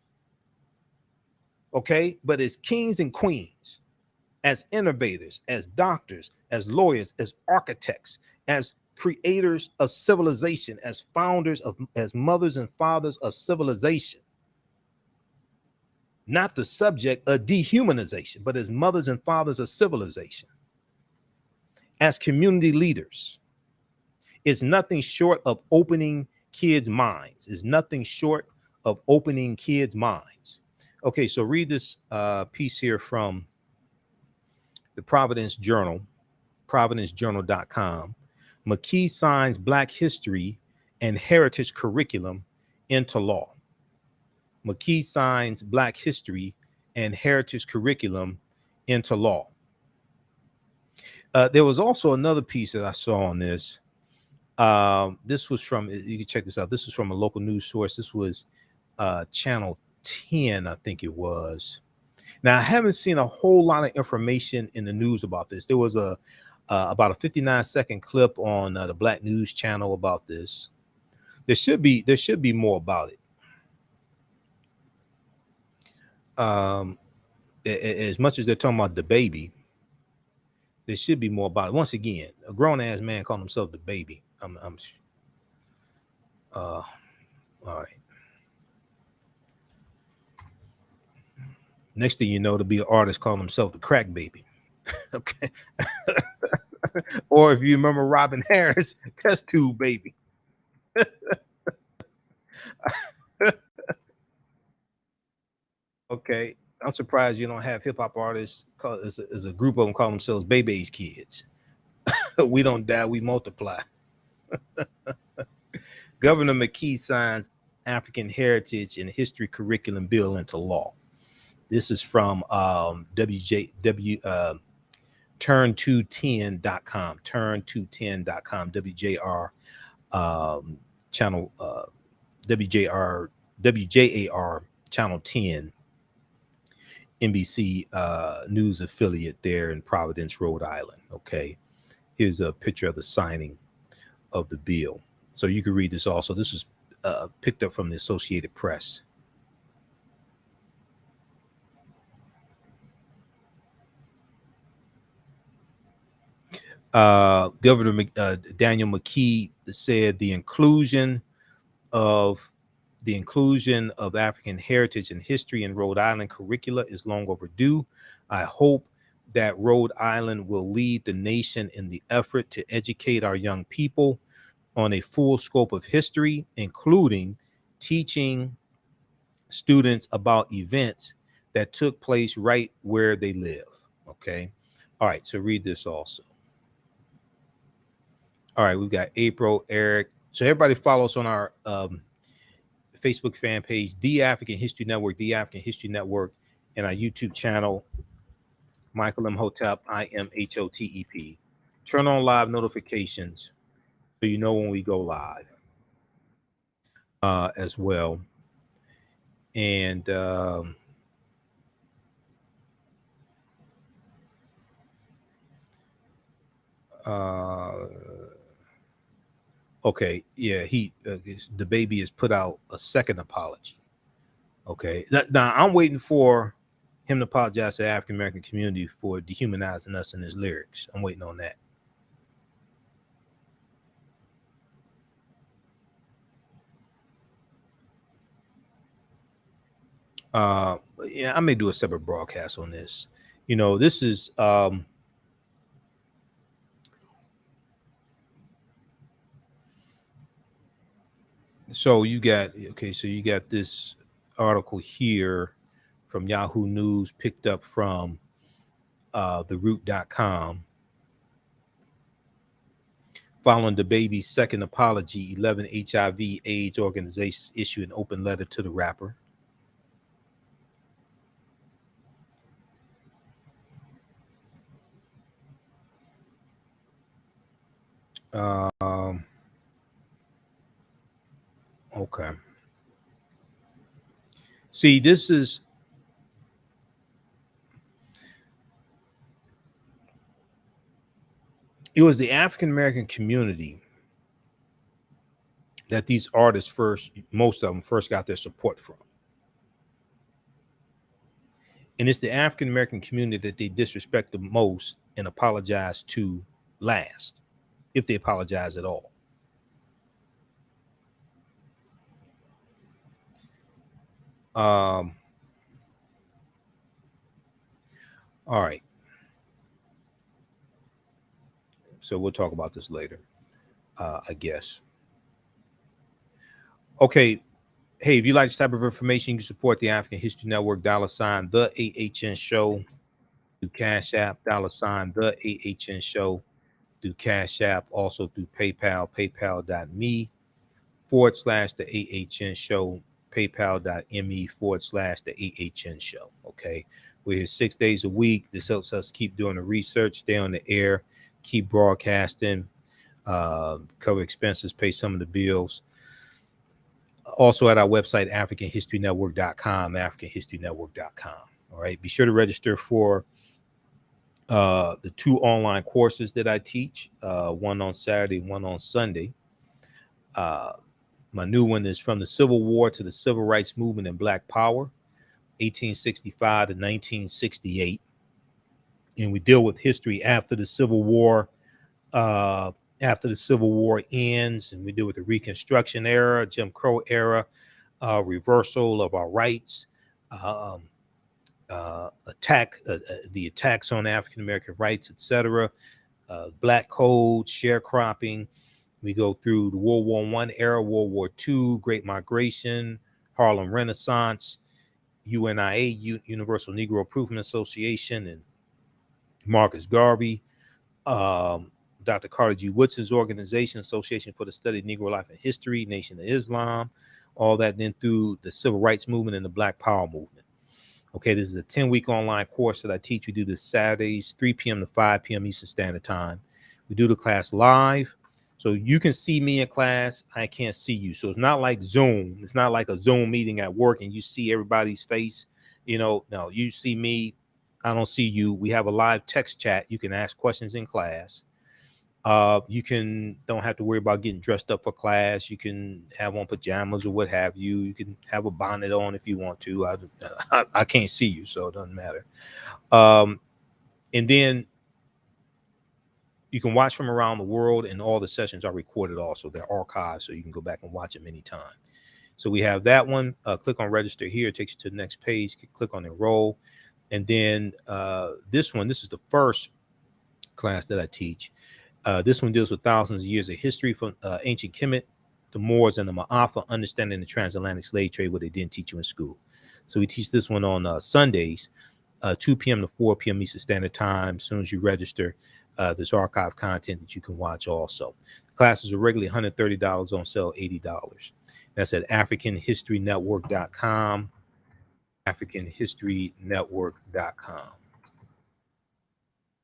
okay, but as kings and queens, as innovators, as doctors, as lawyers, as architects, as creators of civilization, as founders of, as mothers and fathers of civilization. Not the subject of dehumanization, but as mothers and fathers of civilization. As community leaders, it's nothing short of opening kids' minds. It's nothing short of opening kids' minds. Okay, so read this piece here from the Providence Journal, providencejournal.com. McKee signs Black history and heritage curriculum into law. McKee signs Black history and heritage curriculum into law. There was also another piece that I saw on this. This was from, you can check this out. This was from a local news source. This was Channel 10, I think it was. Now, I haven't seen a whole lot of information in the news about this. There was about a 59-second clip on the Black News Channel about this. There should be more about it. As much as they're talking about DaBaby, there should be more about it. Once again, a grown-ass man calling himself DaBaby. All right. Next thing you know, to be an artist calling himself the Crack Baby. Okay. Or if you remember Robin Harris, Test Tube Baby. Okay. I'm surprised you don't have hip hop artists as a group of them call themselves Baby's Kids. We don't die, we multiply. Governor McKee signs African Heritage and History Curriculum Bill into law. This is from turn210.com, turn210.com, WJR channel, WJAR channel 10, NBC news affiliate there in Providence, Rhode Island. Okay, here's a picture of the signing of the bill. So you can read this also. This was picked up from the Associated Press. Governor Daniel McKee said the inclusion of African heritage and history in Rhode Island curricula is long overdue. I hope that Rhode Island will lead the nation in the effort to educate our young people on a full scope of history, including teaching students about events that took place right where they live. Okay. All right. So read this also. All right. We've got April, Eric. So everybody follow us on our Facebook fan page, The African History Network, The African History Network, and our YouTube channel, Michael Imhotep, IMHOTEP. Turn on live notifications so you know when we go live as well. And okay, yeah, DaBaby has put out a second apology. Okay, now I'm waiting for him to apologize to the African American community for dehumanizing us in his lyrics. I'm waiting on that. Yeah, I may do a separate broadcast on this. You know, this is so you got this article here from Yahoo News, picked up from theroot.com. Following DaBaby's second apology, 11 HIV/AIDS organizations issue an open letter to the rapper. Okay. See, it was the African American community that these artists most of them first got their support from. And it's the African American community that they disrespect the most and apologize to last, if they apologize at all. All right. So we'll talk about this later, I guess. Okay. Hey, if you like this type of information, you can support the African History Network, $, TheAHNShow, through Cash App, $, TheAHNShow, through Cash App, also through PayPal, paypal.me/TheAHNShow, paypal.me/TheAHNShow. Okay. We're here 6 days a week. This helps us keep doing the research, stay on the air, keep broadcasting, cover expenses, pay some of the bills. Also at our website, AfricanHistoryNetwork.com, AfricanHistoryNetwork.com. All right. Be sure to register for the 2 online courses that I teach, one on Saturday, one on Sunday. My new one is From the Civil War to the Civil Rights Movement and Black Power, 1865 to 1968. And we deal with history after the Civil War, ends, and we deal with the Reconstruction era, Jim Crow era, reversal of our rights, the attacks on African American rights, etc., Black Code, sharecropping. We go through the World War I era, World War II, Great Migration, Harlem Renaissance, UNIA, Universal Negro Improvement Association, and Marcus Garvey, Dr. Carter G. Woodson's organization, Association for the Study of Negro Life and History, Nation of Islam, all that, then through the Civil Rights Movement and the Black Power Movement. Okay, this is a 10-week online course that I teach. We do this Saturdays, 3 p.m. to 5 p.m. Eastern Standard Time. We do the class live. So you can see me in class. I can't see you. So it's not like Zoom. It's not like a Zoom meeting at work and you see everybody's face. No, you see me. I don't see you. We have a live text chat. You can ask questions in class. You don't have to worry about getting dressed up for class. You can have on pajamas or what have you. You can have a bonnet on if you want to. I can't see you, so it doesn't matter. And then you can watch from around the world, and all the sessions are recorded also. They're archived, so you can go back and watch them anytime. So we have that one. Click on register here. It takes you to the next page. Click on enroll. And then this is the first class that I teach. This one deals with thousands of years of history from ancient Kemet, the Moors, and the Maafa, understanding the transatlantic slave trade, what they didn't teach you in school. So we teach this one on Sundays, 2 p.m. to 4 p.m. Eastern Standard Time. As soon as you register, there's archive content that you can watch also. Classes are regularly $130, on sale $80. That's at AfricanHistoryNetwork.com, AfricanHistoryNetwork.com.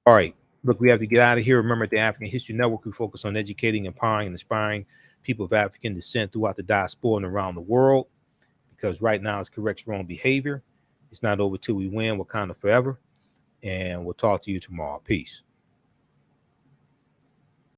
All right. Look, we have to get out of here. Remember, at the African History Network, we focus on educating, empowering, and inspiring people of African descent throughout the diaspora and around the world. Because right now, it's corrects wrong behavior. It's not over till we win. Wakanda forever. And we'll talk to you tomorrow. Peace.